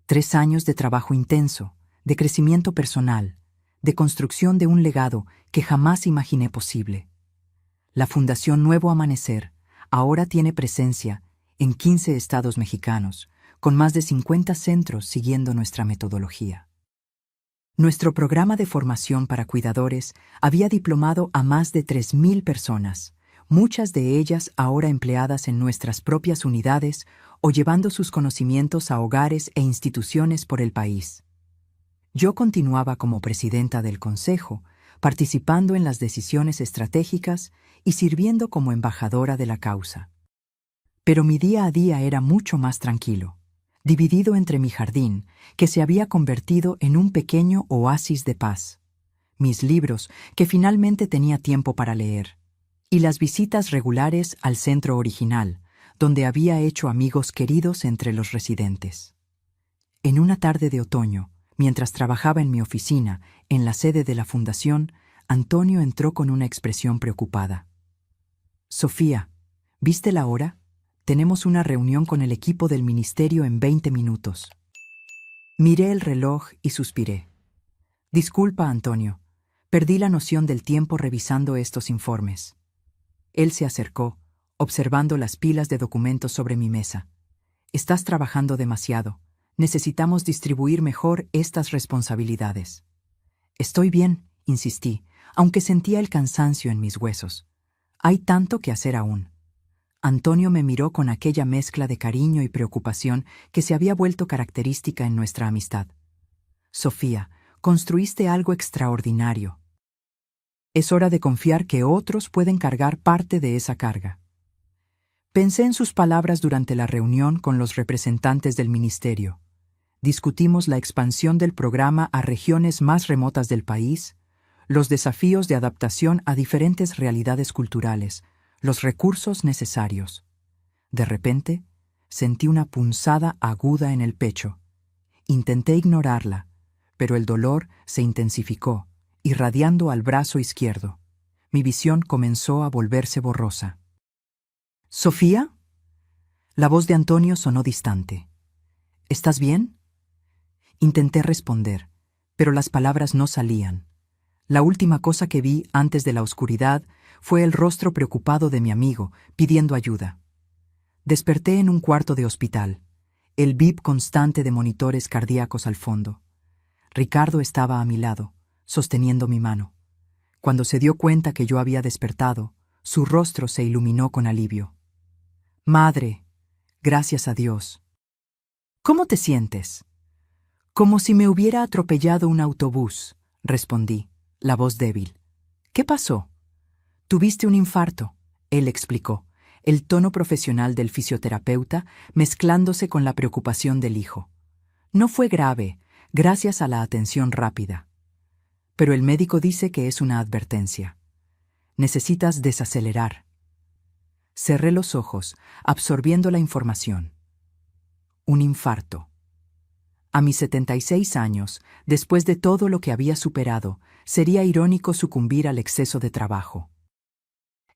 3 años de trabajo intenso, de crecimiento personal, de construcción de un legado que jamás imaginé posible. La Fundación Nuevo Amanecer ahora tiene presencia en 15 estados mexicanos, con más de 50 centros siguiendo nuestra metodología. Nuestro programa de formación para cuidadores había diplomado a más de 3,000 personas, muchas de ellas ahora empleadas en nuestras propias unidades o llevando sus conocimientos a hogares e instituciones por el país. Yo continuaba como presidenta del Consejo, participando en las decisiones estratégicas y sirviendo como embajadora de la causa. Pero mi día a día era mucho más tranquilo, dividido entre mi jardín, que se había convertido en un pequeño oasis de paz, mis libros, que finalmente tenía tiempo para leer, y las visitas regulares al centro original, donde había hecho amigos queridos entre los residentes. En una tarde de otoño, mientras trabajaba en mi oficina, en la sede de la Fundación, Antonio entró con una expresión preocupada. «Sofía, ¿viste la hora? Tenemos una reunión con el equipo del ministerio en 20 minutos». Miré el reloj y suspiré. «Disculpa, Antonio, perdí la noción del tiempo revisando estos informes». Él se acercó, observando las pilas de documentos sobre mi mesa. «Estás trabajando demasiado. Necesitamos distribuir mejor estas responsabilidades». «Estoy bien», insistí, aunque sentía el cansancio en mis huesos. «Hay tanto que hacer aún». Antonio me miró con aquella mezcla de cariño y preocupación que se había vuelto característica en nuestra amistad. «Sofía, construiste algo extraordinario. Es hora de confiar que otros pueden cargar parte de esa carga». Pensé en sus palabras durante la reunión con los representantes del ministerio. Discutimos la expansión del programa a regiones más remotas del país, los desafíos de adaptación a diferentes realidades culturales, los recursos necesarios. De repente, sentí una punzada aguda en el pecho. Intenté ignorarla, pero el dolor se intensificó, irradiando al brazo izquierdo. Mi visión comenzó a volverse borrosa. «¿Sofía?» La voz de Antonio sonó distante. «¿Estás bien?» Intenté responder, pero las palabras no salían. La última cosa que vi antes de la oscuridad fue el rostro preocupado de mi amigo, pidiendo ayuda. Desperté en un cuarto de hospital, el bip constante de monitores cardíacos al fondo. Ricardo estaba a mi lado, sosteniendo mi mano. Cuando se dio cuenta que yo había despertado, su rostro se iluminó con alivio. «Madre, gracias a Dios». «¿Cómo te sientes?» «Como si me hubiera atropellado un autobús», respondí, la voz débil. «¿Qué pasó?» «Tuviste un infarto», él explicó, el tono profesional del fisioterapeuta mezclándose con la preocupación del hijo. «No fue grave, gracias a la atención rápida. Pero el médico dice que es una advertencia. Necesitas desacelerar». Cerré los ojos, absorbiendo la información. Un infarto. A mis 76 años, después de todo lo que había superado, sería irónico sucumbir al exceso de trabajo.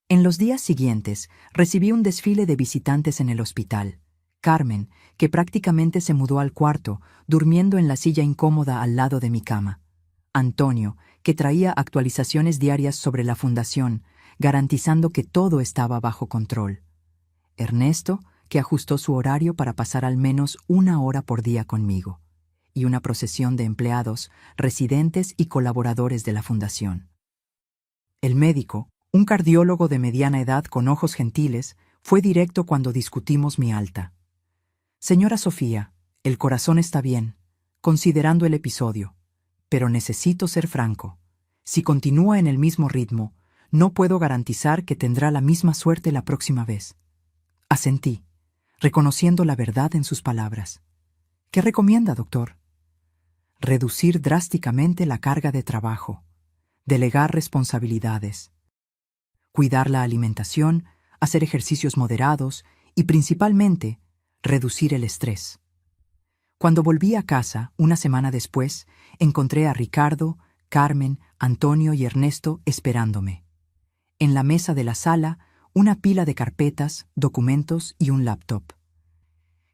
En los días siguientes, recibí un desfile de visitantes en el hospital. Carmen, que prácticamente se mudó al cuarto, durmiendo en la silla incómoda al lado de mi cama. Antonio, que traía actualizaciones diarias sobre la fundación, garantizando que todo estaba bajo control. Ernesto, que ajustó su horario para pasar al menos 1 hora por día conmigo. Y una procesión de empleados, residentes y colaboradores de la fundación. El médico, un cardiólogo de mediana edad con ojos gentiles, fue directo cuando discutimos mi alta. «Señora Sofía, el corazón está bien, considerando el episodio, pero necesito ser franco. Si continúa en el mismo ritmo, no puedo garantizar que tendrá la misma suerte la próxima vez». Asentí, reconociendo la verdad en sus palabras. «¿Qué recomienda, doctor?» «Reducir drásticamente la carga de trabajo, delegar responsabilidades, cuidar la alimentación, hacer ejercicios moderados y, principalmente, reducir el estrés». Cuando volví a casa, una semana después, encontré a Ricardo, Carmen, Antonio y Ernesto esperándome. En la mesa de la sala, una pila de carpetas, documentos y un laptop.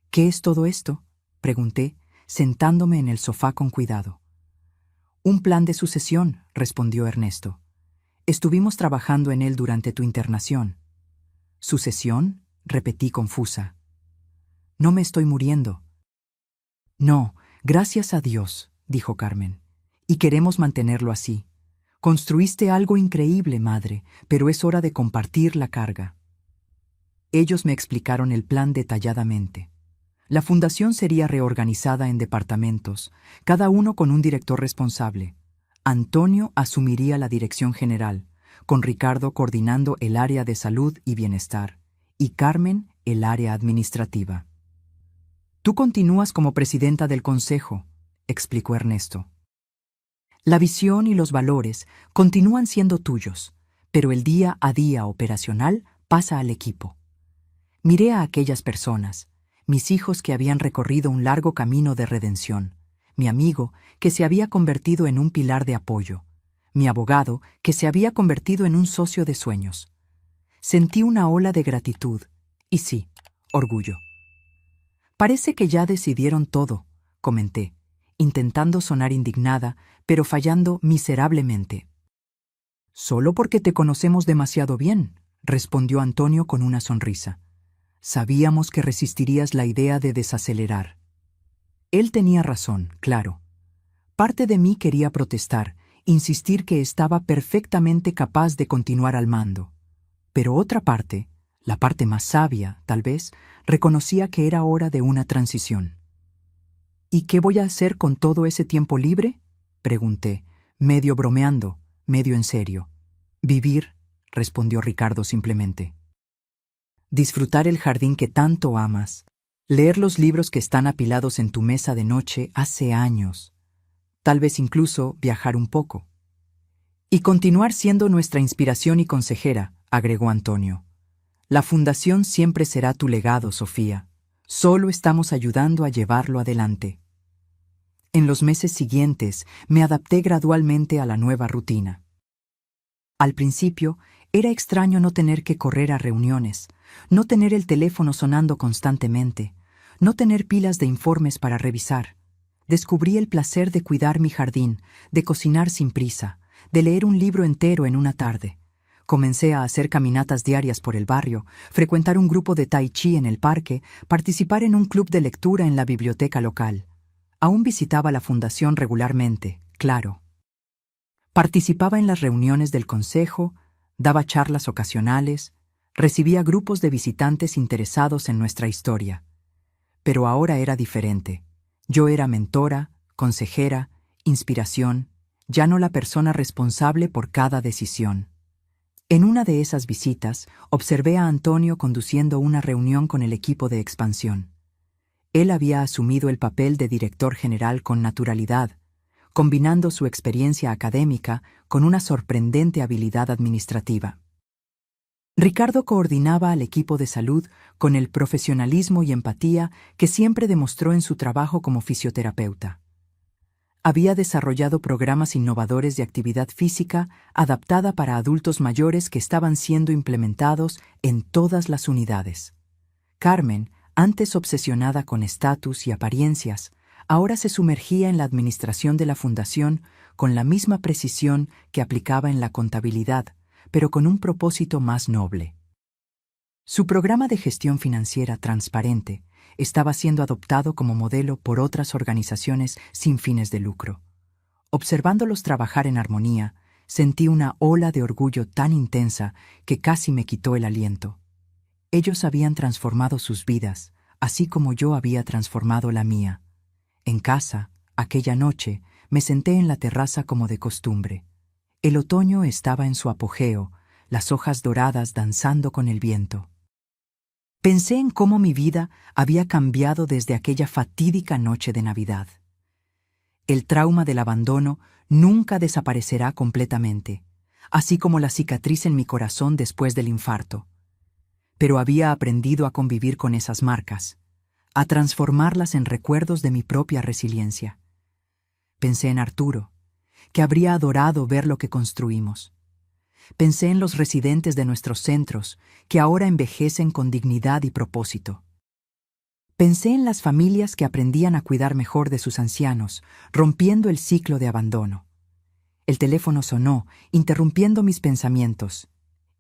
«¿Qué es todo esto?», pregunté, sentándome en el sofá con cuidado. «Un plan de sucesión», respondió Ernesto. «Estuvimos trabajando en él durante tu internación». «¿Sucesión?», repetí confusa. «No me estoy muriendo». «No, gracias a Dios», dijo Carmen, «y queremos mantenerlo así. Construiste algo increíble, madre, pero es hora de compartir la carga». Ellos me explicaron el plan detalladamente. La fundación sería reorganizada en departamentos, cada uno con un director responsable. Antonio asumiría la dirección general, con Ricardo coordinando el área de salud y bienestar, y Carmen el área administrativa. «Tú continúas como presidenta del consejo», explicó Ernesto. «La visión y los valores continúan siendo tuyos, pero el día a día operacional pasa al equipo». Miré a aquellas personas, mis hijos que habían recorrido un largo camino de redención, mi amigo que se había convertido en un pilar de apoyo, mi abogado que se había convertido en un socio de sueños. Sentí una ola de gratitud y sí, orgullo. «Parece que ya decidieron todo», comenté, intentando sonar indignada, pero fallando miserablemente. «Solo porque te conocemos demasiado bien», respondió Antonio con una sonrisa. «Sabíamos que resistirías la idea de desacelerar». Él tenía razón, claro. Parte de mí quería protestar, insistir que estaba perfectamente capaz de continuar al mando. Pero otra parte, la parte más sabia, tal vez, reconocía que era hora de una transición. «¿Y qué voy a hacer con todo ese tiempo libre?», pregunté, medio bromeando, medio en serio. «Vivir», respondió Ricardo simplemente. «Disfrutar el jardín que tanto amas, leer los libros que están apilados en tu mesa de noche hace años, tal vez incluso viajar un poco. Y continuar siendo nuestra inspiración y consejera», agregó Antonio. «La fundación siempre será tu legado, Sofía. Solo estamos ayudando a llevarlo adelante». En los meses siguientes me adapté gradualmente a la nueva rutina. Al principio, era extraño no tener que correr a reuniones, no tener el teléfono sonando constantemente, no tener pilas de informes para revisar. Descubrí el placer de cuidar mi jardín, de cocinar sin prisa, de leer un libro entero en una tarde. Comencé a hacer caminatas diarias por el barrio, frecuentar un grupo de tai chi en el parque, participar en un club de lectura en la biblioteca local. Aún visitaba la fundación regularmente, claro. Participaba en las reuniones del consejo, daba charlas ocasionales, recibía grupos de visitantes interesados en nuestra historia. Pero ahora era diferente. Yo era mentora, consejera, inspiración, ya no la persona responsable por cada decisión. En una de esas visitas, observé a Antonio conduciendo una reunión con el equipo de expansión. Él había asumido el papel de director general con naturalidad, combinando su experiencia académica con una sorprendente habilidad administrativa. Ricardo coordinaba al equipo de salud con el profesionalismo y empatía que siempre demostró en su trabajo como fisioterapeuta. Había desarrollado programas innovadores de actividad física adaptada para adultos mayores que estaban siendo implementados en todas las unidades. Carmen, antes obsesionada con estatus y apariencias, ahora se sumergía en la administración de la fundación con la misma precisión que aplicaba en la contabilidad, pero con un propósito más noble. Su programa de gestión financiera transparente estaba siendo adoptado como modelo por otras organizaciones sin fines de lucro. Observándolos trabajar en armonía, sentí una ola de orgullo tan intensa que casi me quitó el aliento. Ellos habían transformado sus vidas, así como yo había transformado la mía. En casa, aquella noche, me senté en la terraza como de costumbre. El otoño estaba en su apogeo, las hojas doradas danzando con el viento. Pensé en cómo mi vida había cambiado desde aquella fatídica noche de Navidad. El trauma del abandono nunca desaparecerá completamente, así como la cicatriz en mi corazón después del infarto. Pero había aprendido a convivir con esas marcas, a transformarlas en recuerdos de mi propia resiliencia. Pensé en Arturo, que habría adorado ver lo que construimos. Pensé en los residentes de nuestros centros, que ahora envejecen con dignidad y propósito. Pensé en las familias que aprendían a cuidar mejor de sus ancianos, rompiendo el ciclo de abandono. El teléfono sonó, interrumpiendo mis pensamientos.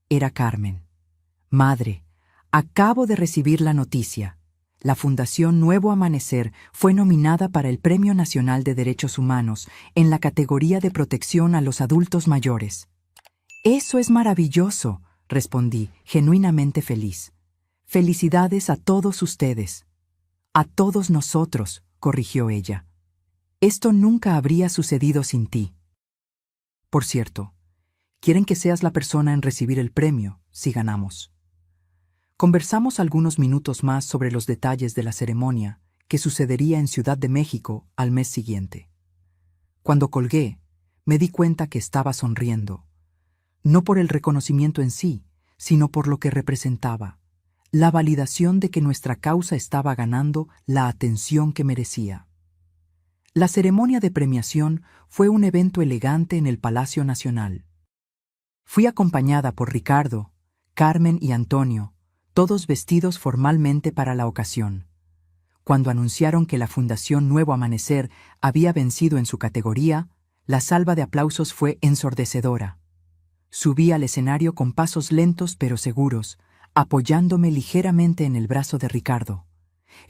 Era Carmen. Madre, acabo de recibir la noticia. La Fundación Nuevo Amanecer fue nominada para el Premio Nacional de Derechos Humanos en la categoría de protección a los adultos mayores. «Eso es maravilloso», respondí, genuinamente feliz. «Felicidades a todos ustedes». «A todos nosotros», corrigió ella. «Esto nunca habría sucedido sin ti». «Por cierto, quieren que seas la persona en recibir el premio, si ganamos». Conversamos algunos minutos más sobre los detalles de la ceremonia que sucedería en Ciudad de México al mes siguiente. Cuando colgué, me di cuenta que estaba sonriendo, no por el reconocimiento en sí, sino por lo que representaba, la validación de que nuestra causa estaba ganando la atención que merecía. La ceremonia de premiación fue un evento elegante en el Palacio Nacional. Fui acompañada por Ricardo, Carmen y Antonio, todos vestidos formalmente para la ocasión. Cuando anunciaron que la Fundación Nuevo Amanecer había vencido en su categoría, la salva de aplausos fue ensordecedora. Subí al escenario con pasos lentos pero seguros, apoyándome ligeramente en el brazo de Ricardo.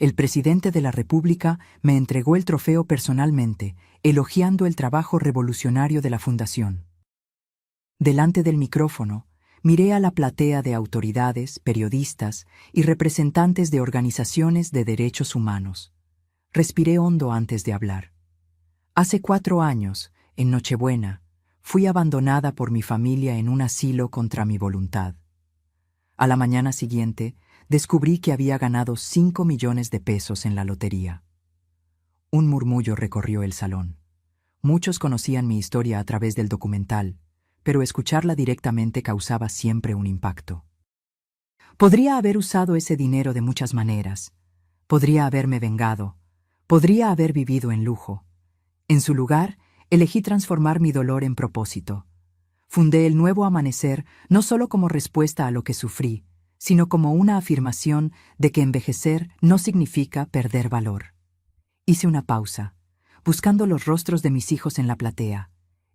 El presidente de la República me entregó el trofeo personalmente, elogiando el trabajo revolucionario de la Fundación. Delante del micrófono, miré a la platea de autoridades, periodistas y representantes de organizaciones de derechos humanos. Respiré hondo antes de hablar. Hace 4 años, en Nochebuena, fui abandonada por mi familia en un asilo contra mi voluntad. A la mañana siguiente, descubrí que había ganado 5 millones de pesos en la lotería. Un murmullo recorrió el salón. Muchos conocían mi historia a través del documental, pero escucharla directamente causaba siempre un impacto. Podría haber usado ese dinero de muchas maneras. Podría haberme vengado. Podría haber vivido en lujo. En su lugar, elegí transformar mi dolor en propósito. Fundé el Nuevo Amanecer no solo como respuesta a lo que sufrí, sino como una afirmación de que envejecer no significa perder valor. Hice una pausa, buscando los rostros de mis hijos en la platea.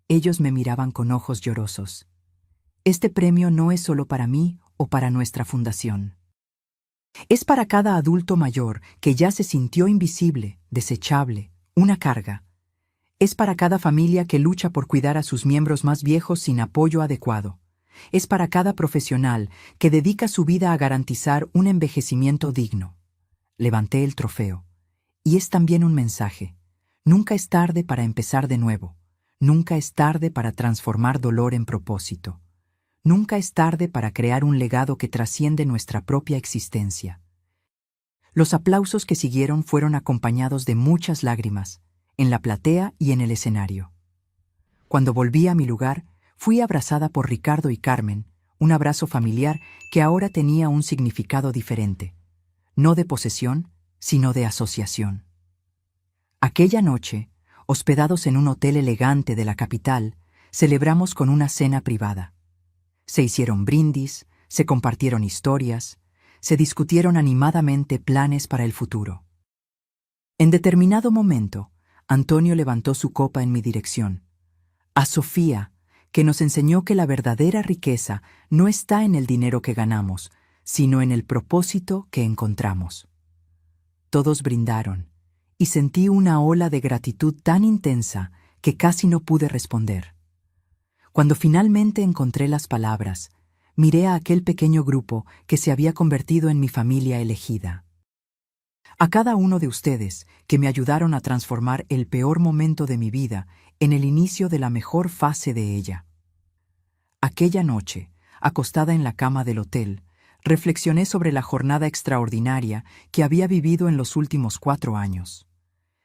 Ellos me miraban con ojos llorosos. Este premio no es solo para mí o para nuestra fundación. Es para cada adulto mayor que ya se sintió invisible, desechable una carga. Es para cada familia que lucha por cuidar a sus miembros más viejos sin apoyo adecuado. Es para cada profesional que dedica su vida a garantizar un envejecimiento digno. Levanté el trofeo. Y es también un mensaje. Nunca es tarde para empezar de nuevo. Nunca es tarde para transformar dolor en propósito. Nunca es tarde para crear un legado que trasciende nuestra propia existencia. Los aplausos que siguieron fueron acompañados de muchas lágrimas, en la platea y en el escenario. Cuando volví a mi lugar, fui abrazada por Ricardo y Carmen, un abrazo familiar que ahora tenía un significado diferente, no de posesión, sino de asociación. Aquella noche, hospedados en un hotel elegante de la capital, celebramos con una cena privada. Se hicieron brindis, se compartieron historias, se discutieron animadamente planes para el futuro. En determinado momento, Antonio levantó su copa en mi dirección. A Sofía, que nos enseñó que la verdadera riqueza no está en el dinero que ganamos, sino en el propósito que encontramos. Todos brindaron, y sentí una ola de gratitud tan intensa que casi no pude responder. Cuando finalmente encontré las palabras, miré a aquel pequeño grupo que se había convertido en mi familia elegida. A cada uno de ustedes que me ayudaron a transformar el peor momento de mi vida en el inicio de la mejor fase de ella. Aquella noche, acostada en la cama del hotel, reflexioné sobre la jornada extraordinaria que había vivido en los últimos 4 años.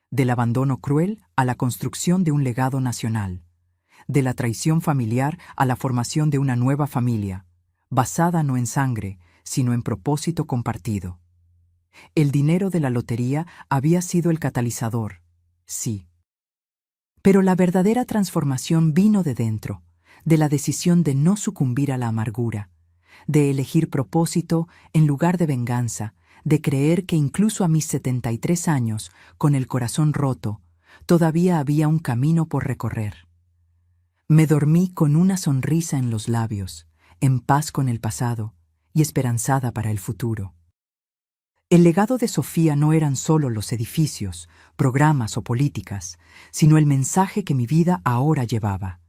Del abandono cruel a la construcción de un legado nacional. De la traición familiar a la formación de una nueva familia, basada no en sangre, sino en propósito compartido. El dinero de la lotería había sido el catalizador, sí. Pero la verdadera transformación vino de dentro, de la decisión de no sucumbir a la amargura, de elegir propósito en lugar de venganza, de creer que incluso a mis 73 años, con el corazón roto, todavía había un camino por recorrer. Me dormí con una sonrisa en los labios, en paz con el pasado y esperanzada para el futuro. El legado de Sofía no eran solo los edificios, programas o políticas, sino el mensaje que mi vida ahora llevaba,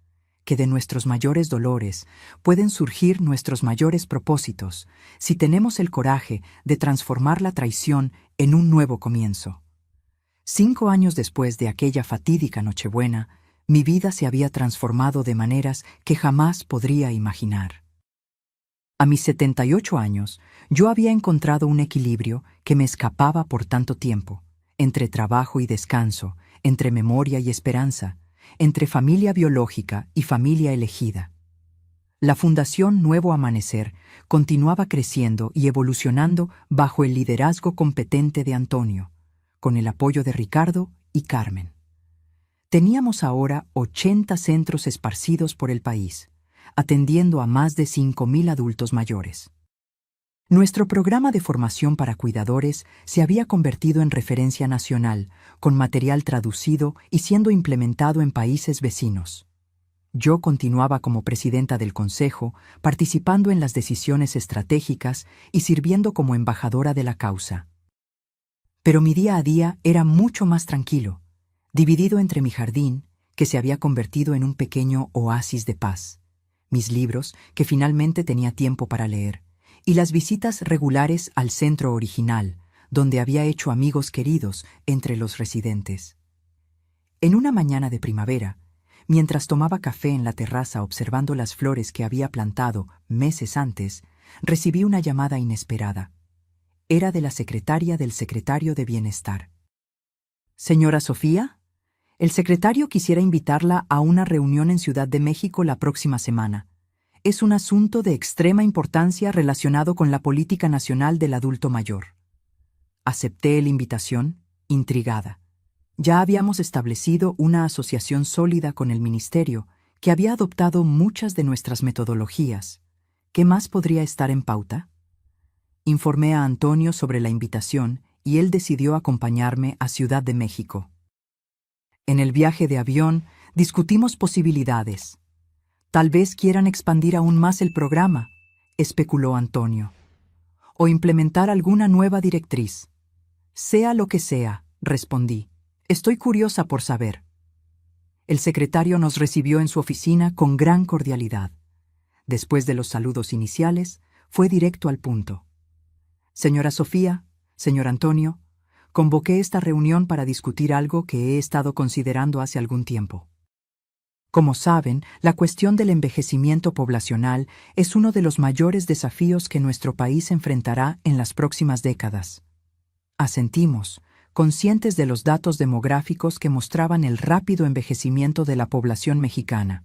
que de nuestros mayores dolores pueden surgir nuestros mayores propósitos si tenemos el coraje de transformar la traición en un nuevo comienzo. 5 años después de aquella fatídica Nochebuena, mi vida se había transformado de maneras que jamás podría imaginar. A mis 78 años, yo había encontrado un equilibrio que me escapaba por tanto tiempo, entre trabajo y descanso, entre memoria y esperanza, entre familia biológica y familia elegida. La Fundación Nuevo Amanecer continuaba creciendo y evolucionando bajo el liderazgo competente de Antonio, con el apoyo de Ricardo y Carmen. Teníamos ahora 80 centros esparcidos por el país, atendiendo a más de 5.000 adultos mayores. Nuestro programa de formación para cuidadores se había convertido en referencia nacional, con material traducido y siendo implementado en países vecinos. Yo continuaba como presidenta del consejo, participando en las decisiones estratégicas y sirviendo como embajadora de la causa. Pero mi día a día era mucho más tranquilo, dividido entre mi jardín, que se había convertido en un pequeño oasis de paz, mis libros, que finalmente tenía tiempo para leer, y las visitas regulares al centro original, donde había hecho amigos queridos entre los residentes. En una mañana de primavera, mientras tomaba café en la terraza observando las flores que había plantado meses antes, recibí una llamada inesperada. Era de la secretaria del secretario de Bienestar. «Señora Sofía, el secretario quisiera invitarla a una reunión en Ciudad de México la próxima semana. Es un asunto de extrema importancia relacionado con la política nacional del adulto mayor». Acepté la invitación, intrigada. Ya habíamos establecido una asociación sólida con el ministerio, que había adoptado muchas de nuestras metodologías. ¿Qué más podría estar en pauta? Informé a Antonio sobre la invitación y él decidió acompañarme a Ciudad de México. En el viaje de avión discutimos posibilidades. Tal vez quieran expandir aún más el programa, especuló Antonio, o implementar alguna nueva directriz. Sea lo que sea, respondí, Estoy curiosa por saber. El secretario nos recibió en su oficina con gran cordialidad. Después de los saludos iniciales, fue directo al punto. Señora Sofía, señor Antonio, convoqué esta reunión para discutir algo que he estado considerando hace algún tiempo. Como saben, la cuestión del envejecimiento poblacional es uno de los mayores desafíos que nuestro país enfrentará en las próximas décadas. Asentimos, conscientes de los datos demográficos que mostraban el rápido envejecimiento de la población mexicana.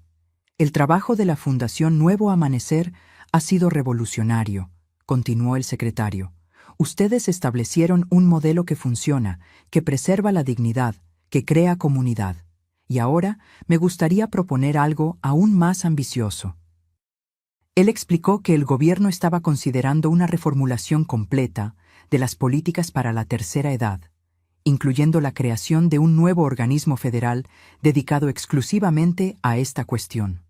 El trabajo de la Fundación Nuevo Amanecer ha sido revolucionario, continuó el secretario. Ustedes establecieron un modelo que funciona, que preserva la dignidad, que crea comunidad. Y ahora me gustaría proponer algo aún más ambicioso. Él explicó que el gobierno estaba considerando una reformulación completa de las políticas para la tercera edad, incluyendo la creación de un nuevo organismo federal dedicado exclusivamente a esta cuestión.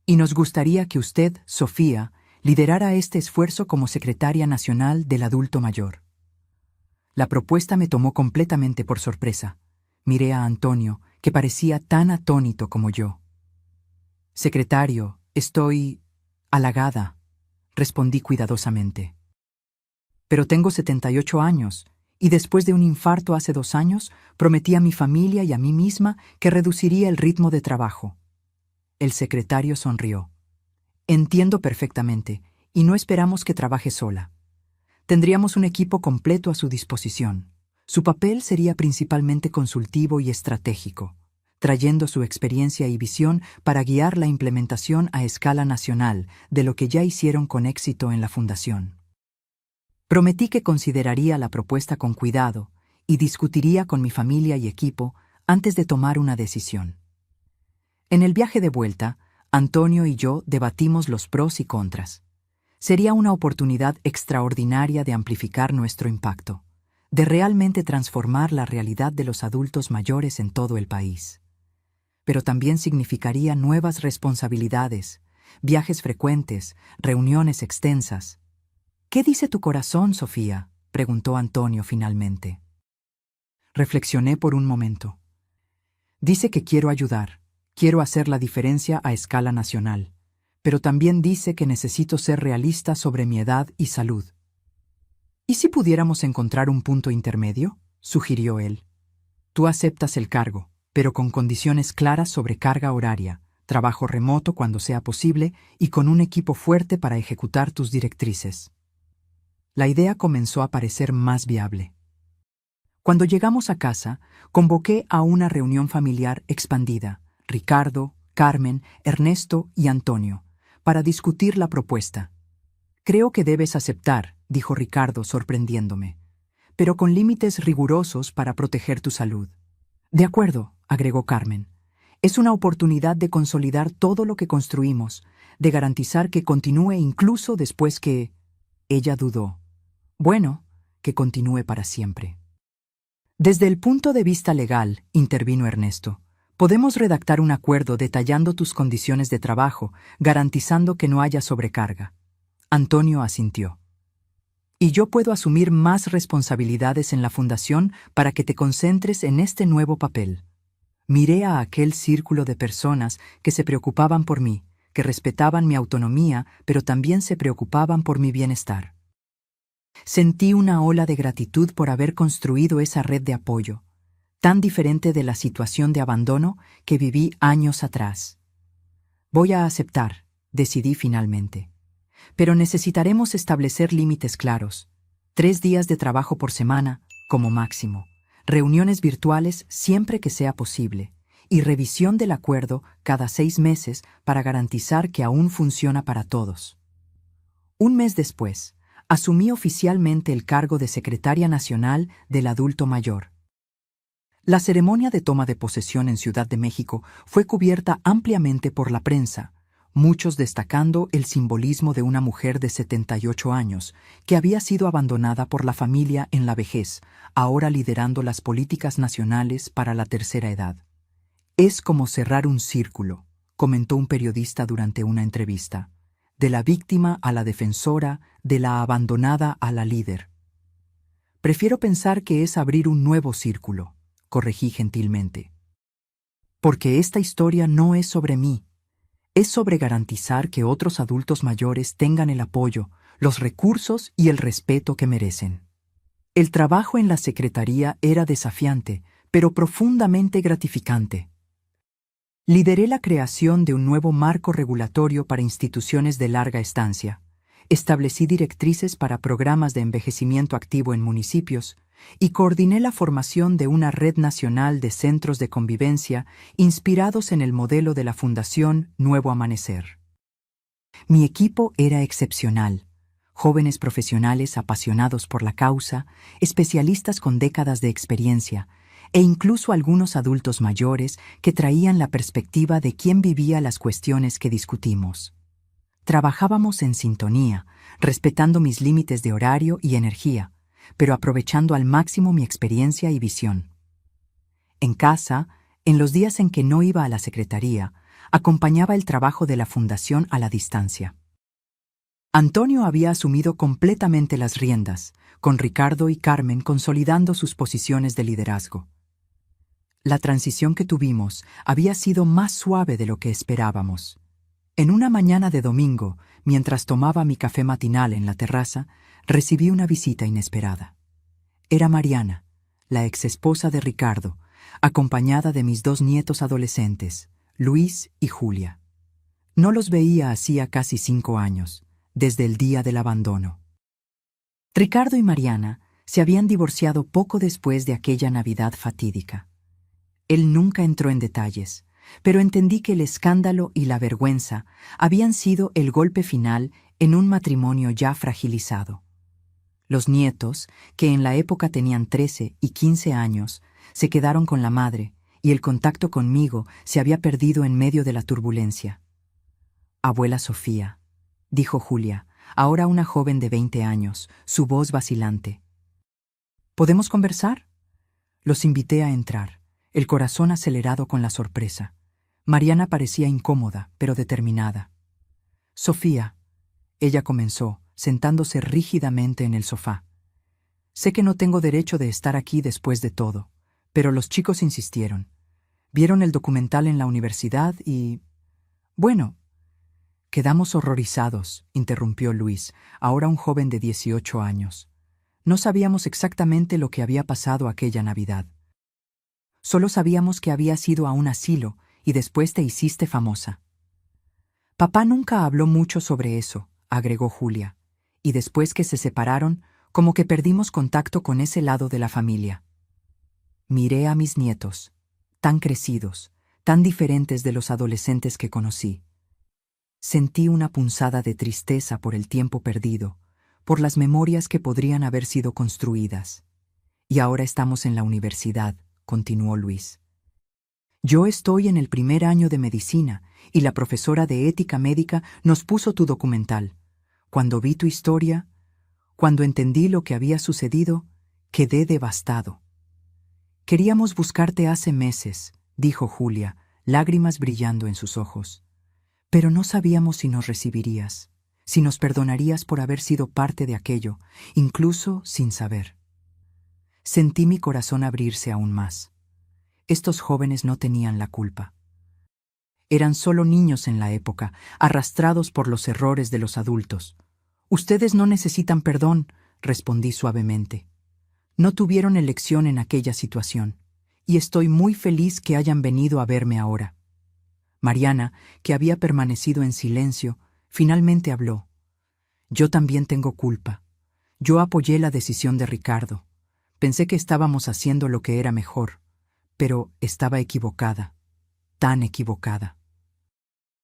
Y nos gustaría que usted, Sofía, liderara este esfuerzo como secretaria nacional del adulto mayor. La propuesta me tomó completamente por sorpresa. Miré a Antonio, que parecía tan atónito como yo. Secretario, estoy halagada, respondí cuidadosamente. Pero tengo 78 años, y después de un infarto hace 2 años, prometí a mi familia y a mí misma que reduciría el ritmo de trabajo. El secretario sonrió. Entiendo perfectamente, y no esperamos que trabaje sola. Tendríamos un equipo completo a su disposición. Su papel sería principalmente consultivo y estratégico, trayendo su experiencia y visión para guiar la implementación a escala nacional de lo que ya hicieron con éxito en la Fundación. Prometí que consideraría la propuesta con cuidado y discutiría con mi familia y equipo antes de tomar una decisión. En el viaje de vuelta, Antonio y yo debatimos los pros y contras. Sería una oportunidad extraordinaria de amplificar nuestro impacto, de realmente transformar la realidad de los adultos mayores en todo el país. Pero también significaría nuevas responsabilidades, viajes frecuentes, reuniones extensas. ¿Qué dice tu corazón, Sofía?, preguntó Antonio finalmente. Reflexioné por un momento. Dice que quiero ayudar, quiero hacer la diferencia a escala nacional, pero también dice que necesito ser realista sobre mi edad y salud. ¿Y si pudiéramos encontrar un punto intermedio?, sugirió él. Tú aceptas el cargo, pero con condiciones claras sobre carga horaria, trabajo remoto cuando sea posible y con un equipo fuerte para ejecutar tus directrices. La idea comenzó a parecer más viable. Cuando llegamos a casa, convoqué a una reunión familiar expandida, Ricardo, Carmen, Ernesto y Antonio, para discutir la propuesta. Creo que debes aceptar, dijo Ricardo sorprendiéndome, pero con límites rigurosos para proteger tu salud. De acuerdo, agregó Carmen. Es una oportunidad de consolidar todo lo que construimos, de garantizar que continúe incluso después que... Ella dudó. Bueno, que continúe para siempre. Desde el punto de vista legal, intervino Ernesto, podemos redactar un acuerdo detallando tus condiciones de trabajo, garantizando que no haya sobrecarga. Antonio asintió. Y yo puedo asumir más responsabilidades en la fundación para que te concentres en este nuevo papel. Miré a aquel círculo de personas que se preocupaban por mí, que respetaban mi autonomía, pero también se preocupaban por mi bienestar. Sentí una ola de gratitud por haber construido esa red de apoyo, tan diferente de la situación de abandono que viví años atrás. Voy a aceptar, decidí finalmente. Pero necesitaremos establecer límites claros. 3 días de trabajo por semana, como máximo. Reuniones virtuales siempre que sea posible. Y revisión del acuerdo cada 6 meses para garantizar que aún funciona para todos. Un mes después, asumí oficialmente el cargo de Secretaria Nacional del Adulto Mayor. La ceremonia de toma de posesión en Ciudad de México fue cubierta ampliamente por la prensa, muchos destacando el simbolismo de una mujer de 78 años que había sido abandonada por la familia en la vejez, ahora liderando las políticas nacionales para la tercera edad. Es como cerrar un círculo, comentó un periodista durante una entrevista, de la víctima a la defensora, de la abandonada a la líder. Prefiero pensar que es abrir un nuevo círculo, corregí gentilmente. Porque esta historia no es sobre mí. Es sobre garantizar que otros adultos mayores tengan el apoyo, los recursos y el respeto que merecen. El trabajo en la secretaría era desafiante, pero profundamente gratificante. Lideré la creación de un nuevo marco regulatorio para instituciones de larga estancia. Establecí directrices para programas de envejecimiento activo en municipios y coordiné la formación de una red nacional de centros de convivencia inspirados en el modelo de la Fundación Nuevo Amanecer. Mi equipo era excepcional. Jóvenes profesionales apasionados por la causa, especialistas con décadas de experiencia, e incluso algunos adultos mayores que traían la perspectiva de quién vivía las cuestiones que discutimos. Trabajábamos en sintonía, respetando mis límites de horario y energía, pero aprovechando al máximo mi experiencia y visión. En casa, en los días en que no iba a la secretaría, acompañaba el trabajo de la fundación a la distancia. Antonio había asumido completamente las riendas, con Ricardo y Carmen consolidando sus posiciones de liderazgo. La transición que tuvimos había sido más suave de lo que esperábamos. En una mañana de domingo, mientras tomaba mi café matinal en la terraza, recibí una visita inesperada. Era Mariana, la exesposa de Ricardo, acompañada de mis 2 nietos adolescentes, Luis y Julia. No los veía hacía casi 5 años, desde el día del abandono. Ricardo y Mariana se habían divorciado poco después de aquella Navidad fatídica. Él nunca entró en detalles, pero entendí que el escándalo y la vergüenza habían sido el golpe final en un matrimonio ya fragilizado. Los nietos, que en la época tenían 13 y 15 años, se quedaron con la madre y el contacto conmigo se había perdido en medio de la turbulencia. «Abuela Sofía», dijo Julia, ahora una joven de 20 años, su voz vacilante. «¿Podemos conversar?» Los invité a entrar, el corazón acelerado con la sorpresa. Mariana parecía incómoda, pero determinada. «Sofía», ella comenzó, sentándose rígidamente en el sofá. «Sé que no tengo derecho de estar aquí después de todo, pero los chicos insistieron. Vieron el documental en la universidad y... bueno...» «Quedamos horrorizados», interrumpió Luis, ahora un joven de 18 años. «No sabíamos exactamente lo que había pasado aquella Navidad. Solo sabíamos que habías ido a un asilo y después te hiciste famosa». «Papá nunca habló mucho sobre eso», agregó Julia, «y después que se separaron, como que perdimos contacto con ese lado de la familia». Miré a mis nietos, tan crecidos, tan diferentes de los adolescentes que conocí. Sentí una punzada de tristeza por el tiempo perdido, por las memorias que podrían haber sido construidas. «Y ahora estamos en la universidad», continuó Luis. «Yo estoy en el primer año de medicina y la profesora de ética médica nos puso tu documental. Cuando vi tu historia, cuando entendí lo que había sucedido, quedé devastado». «Queríamos buscarte hace meses», dijo Julia, lágrimas brillando en sus ojos. «Pero no sabíamos si nos recibirías, si nos perdonarías por haber sido parte de aquello, incluso sin saber». Sentí mi corazón abrirse aún más. Estos jóvenes no tenían la culpa. Eran solo niños en la época, arrastrados por los errores de los adultos. «Ustedes no necesitan perdón», respondí suavemente. «No tuvieron elección en aquella situación, y estoy muy feliz que hayan venido a verme ahora». Mariana, que había permanecido en silencio, finalmente habló. «Yo también tengo culpa. Yo apoyé la decisión de Ricardo. Pensé que estábamos haciendo lo que era mejor, pero estaba equivocada, tan equivocada.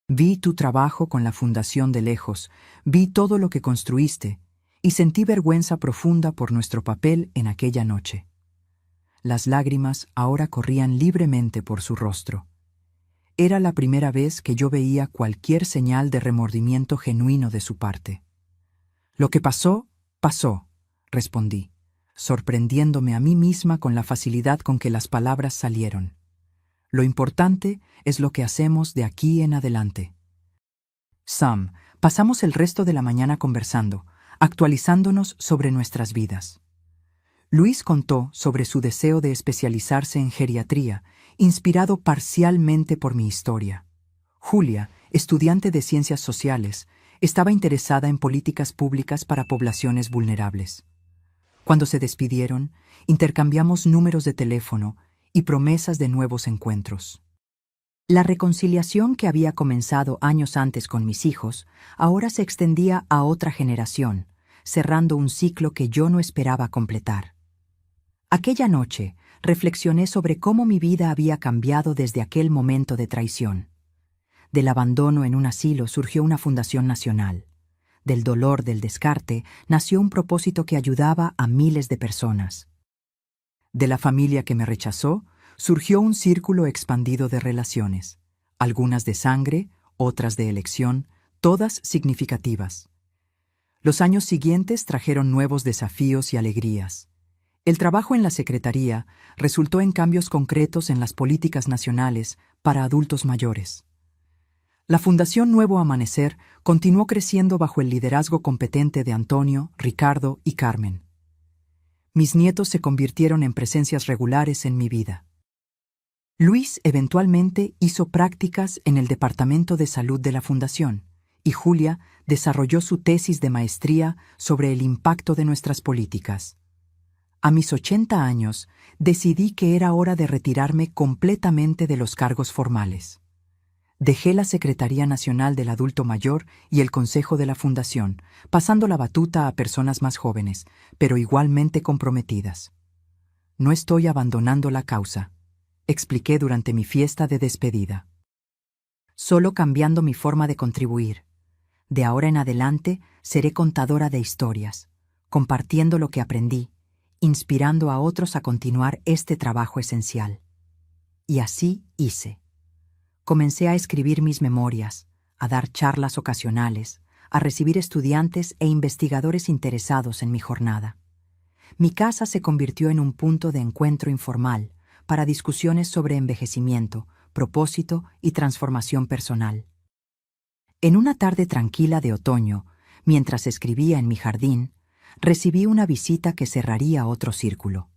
Vi tu trabajo con la fundación de lejos, vi todo lo que construiste, y sentí vergüenza profunda por nuestro papel en aquella noche». Las lágrimas ahora corrían libremente por su rostro. Era la primera vez que yo veía cualquier señal de remordimiento genuino de su parte. «Lo que pasó, pasó», respondí, sorprendiéndome a mí misma con la facilidad con que las palabras salieron. «Lo importante es lo que hacemos de aquí en adelante». Sam, pasamos el resto de la mañana conversando, actualizándonos sobre nuestras vidas. Luis contó sobre su deseo de especializarse en geriatría, inspirado parcialmente por mi historia. Julia, estudiante de ciencias sociales, estaba interesada en políticas públicas para poblaciones vulnerables. Cuando se despidieron, intercambiamos números de teléfono y promesas de nuevos encuentros. La reconciliación que había comenzado años antes con mis hijos ahora se extendía a otra generación, cerrando un ciclo que yo no esperaba completar. Aquella noche reflexioné sobre cómo mi vida había cambiado desde aquel momento de traición. Del abandono en un asilo surgió una fundación nacional. Del dolor del descarte nació un propósito que ayudaba a miles de personas. De la familia que me rechazó surgió un círculo expandido de relaciones, algunas de sangre, otras de elección, todas significativas. Los años siguientes trajeron nuevos desafíos y alegrías. El trabajo en la Secretaría resultó en cambios concretos en las políticas nacionales para adultos mayores. La Fundación Nuevo Amanecer continuó creciendo bajo el liderazgo competente de Antonio, Ricardo y Carmen. Mis nietos se convirtieron en presencias regulares en mi vida. Luis eventualmente hizo prácticas en el Departamento de Salud de la Fundación y Julia desarrolló su tesis de maestría sobre el impacto de nuestras políticas. A mis 80 años, decidí que era hora de retirarme completamente de los cargos formales. Dejé la Secretaría Nacional del Adulto Mayor y el Consejo de la Fundación, pasando la batuta a personas más jóvenes, pero igualmente comprometidas. No estoy abandonando la causa, expliqué durante mi fiesta de despedida. Solo cambiando mi forma de contribuir. De ahora en adelante seré contadora de historias, compartiendo lo que aprendí, inspirando a otros a continuar este trabajo esencial. Y así hice. Comencé a escribir mis memorias, a dar charlas ocasionales, a recibir estudiantes e investigadores interesados en mi jornada. Mi casa se convirtió en un punto de encuentro informal para discusiones sobre envejecimiento, propósito y transformación personal. En una tarde tranquila de otoño, mientras escribía en mi jardín, recibí una visita que cerraría otro círculo.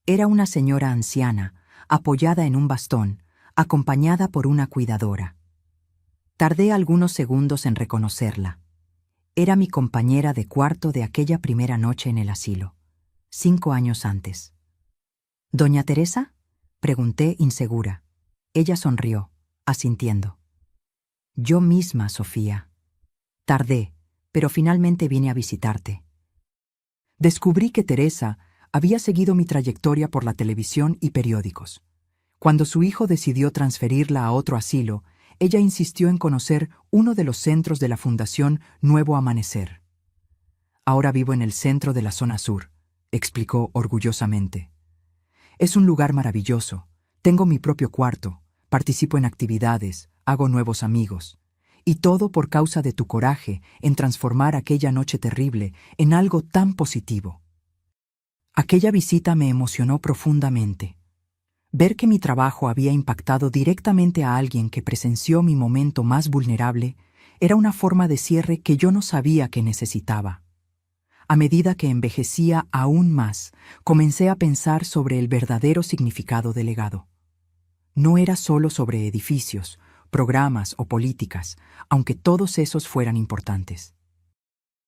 Era una señora anciana, apoyada en un bastón, acompañada por una cuidadora. Tardé algunos segundos en reconocerla. Era mi compañera de cuarto de aquella primera noche en el asilo, 5 años antes. ¿Doña Teresa?, pregunté insegura. Ella sonrió, asintiendo. Yo misma, Sofía. Tardé, pero finalmente vine a visitarte. Descubrí que Teresa había seguido mi trayectoria por la televisión y periódicos. Cuando su hijo decidió transferirla a otro asilo, ella insistió en conocer uno de los centros de la Fundación Nuevo Amanecer. Ahora vivo en el centro de la zona sur, explicó orgullosamente. Es un lugar maravilloso. Tengo mi propio cuarto, participo en actividades, hago nuevos amigos. Y todo por causa de tu coraje en transformar aquella noche terrible en algo tan positivo. Aquella visita me emocionó profundamente. Ver que mi trabajo había impactado directamente a alguien que presenció mi momento más vulnerable era una forma de cierre que yo no sabía que necesitaba. A medida que envejecía aún más, comencé a pensar sobre el verdadero significado del legado. No era solo sobre edificios, programas o políticas, aunque todos esos fueran importantes.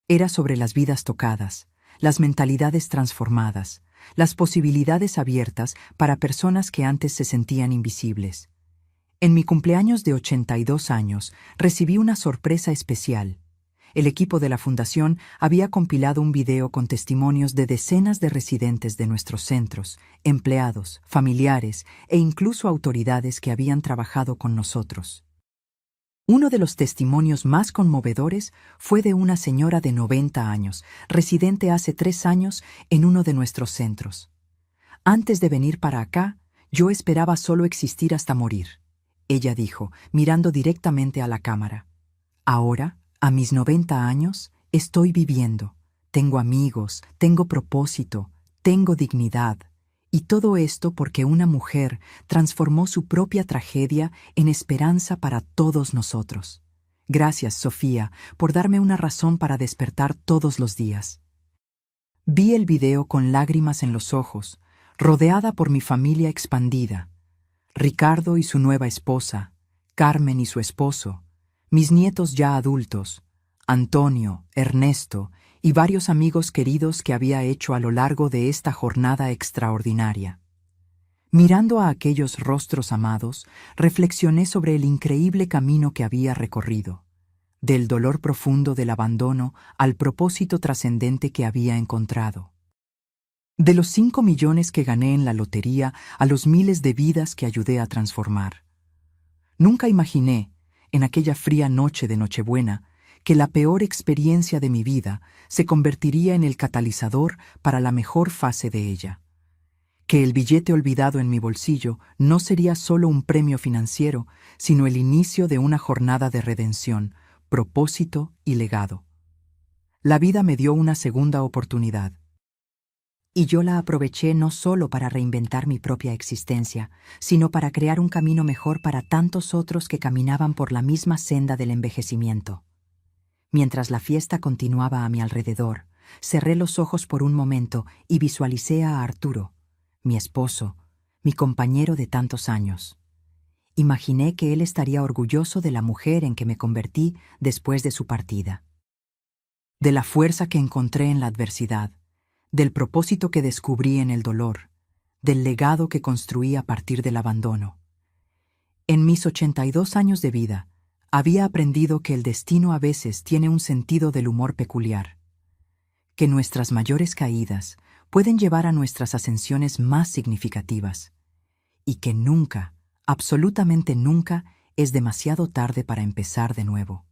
Era sobre las vidas tocadas, las mentalidades transformadas, las posibilidades abiertas para personas que antes se sentían invisibles. En mi cumpleaños de 82 años recibí una sorpresa especial. El equipo de la Fundación había compilado un video con testimonios de decenas de residentes de nuestros centros, empleados, familiares e incluso autoridades que habían trabajado con nosotros. Uno de los testimonios más conmovedores fue de una señora de 90 años, residente hace 3 años en uno de nuestros centros. Antes de venir para acá, yo esperaba solo existir hasta morir, ella dijo, mirando directamente a la cámara. Ahora, a mis 90 años, estoy viviendo. Tengo amigos, tengo propósito, tengo dignidad. Y todo esto porque una mujer transformó su propia tragedia en esperanza para todos nosotros. Gracias, Sofía, por darme una razón para despertar todos los días. Vi el video con lágrimas en los ojos, rodeada por mi familia expandida, Ricardo y su nueva esposa, Carmen y su esposo, mis nietos ya adultos, Antonio, Ernesto y varios amigos queridos que había hecho a lo largo de esta jornada extraordinaria. Mirando a aquellos rostros amados, reflexioné sobre el increíble camino que había recorrido, del dolor profundo del abandono al propósito trascendente que había encontrado. De los 5 millones que gané en la lotería a los miles de vidas que ayudé a transformar. Nunca imaginé, en aquella fría noche de Nochebuena, que la peor experiencia de mi vida se convertiría en el catalizador para la mejor fase de ella. Que el billete olvidado en mi bolsillo no sería solo un premio financiero, sino el inicio de una jornada de redención, propósito y legado. La vida me dio una segunda oportunidad. Y yo la aproveché no solo para reinventar mi propia existencia, sino para crear un camino mejor para tantos otros que caminaban por la misma senda del envejecimiento. Mientras la fiesta continuaba a mi alrededor, cerré los ojos por un momento y visualicé a Arturo, mi esposo, mi compañero de tantos años. Imaginé que él estaría orgulloso de la mujer en que me convertí después de su partida. De la fuerza que encontré en la adversidad, del propósito que descubrí en el dolor, del legado que construí a partir del abandono. En mis 82 años de vida, había aprendido que el destino a veces tiene un sentido del humor peculiar, que nuestras mayores caídas pueden llevar a nuestras ascensiones más significativas, y que nunca, absolutamente nunca, es demasiado tarde para empezar de nuevo.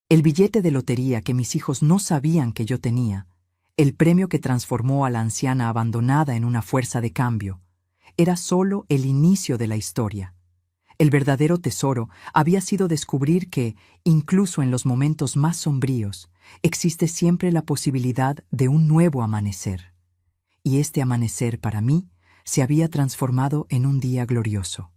El billete de lotería que mis hijos no sabían que yo tenía, el premio que transformó a la anciana abandonada en una fuerza de cambio, era solo el inicio de la historia. El verdadero tesoro había sido descubrir que, incluso en los momentos más sombríos, existe siempre la posibilidad de un nuevo amanecer. Y este amanecer para mí se había transformado en un día glorioso.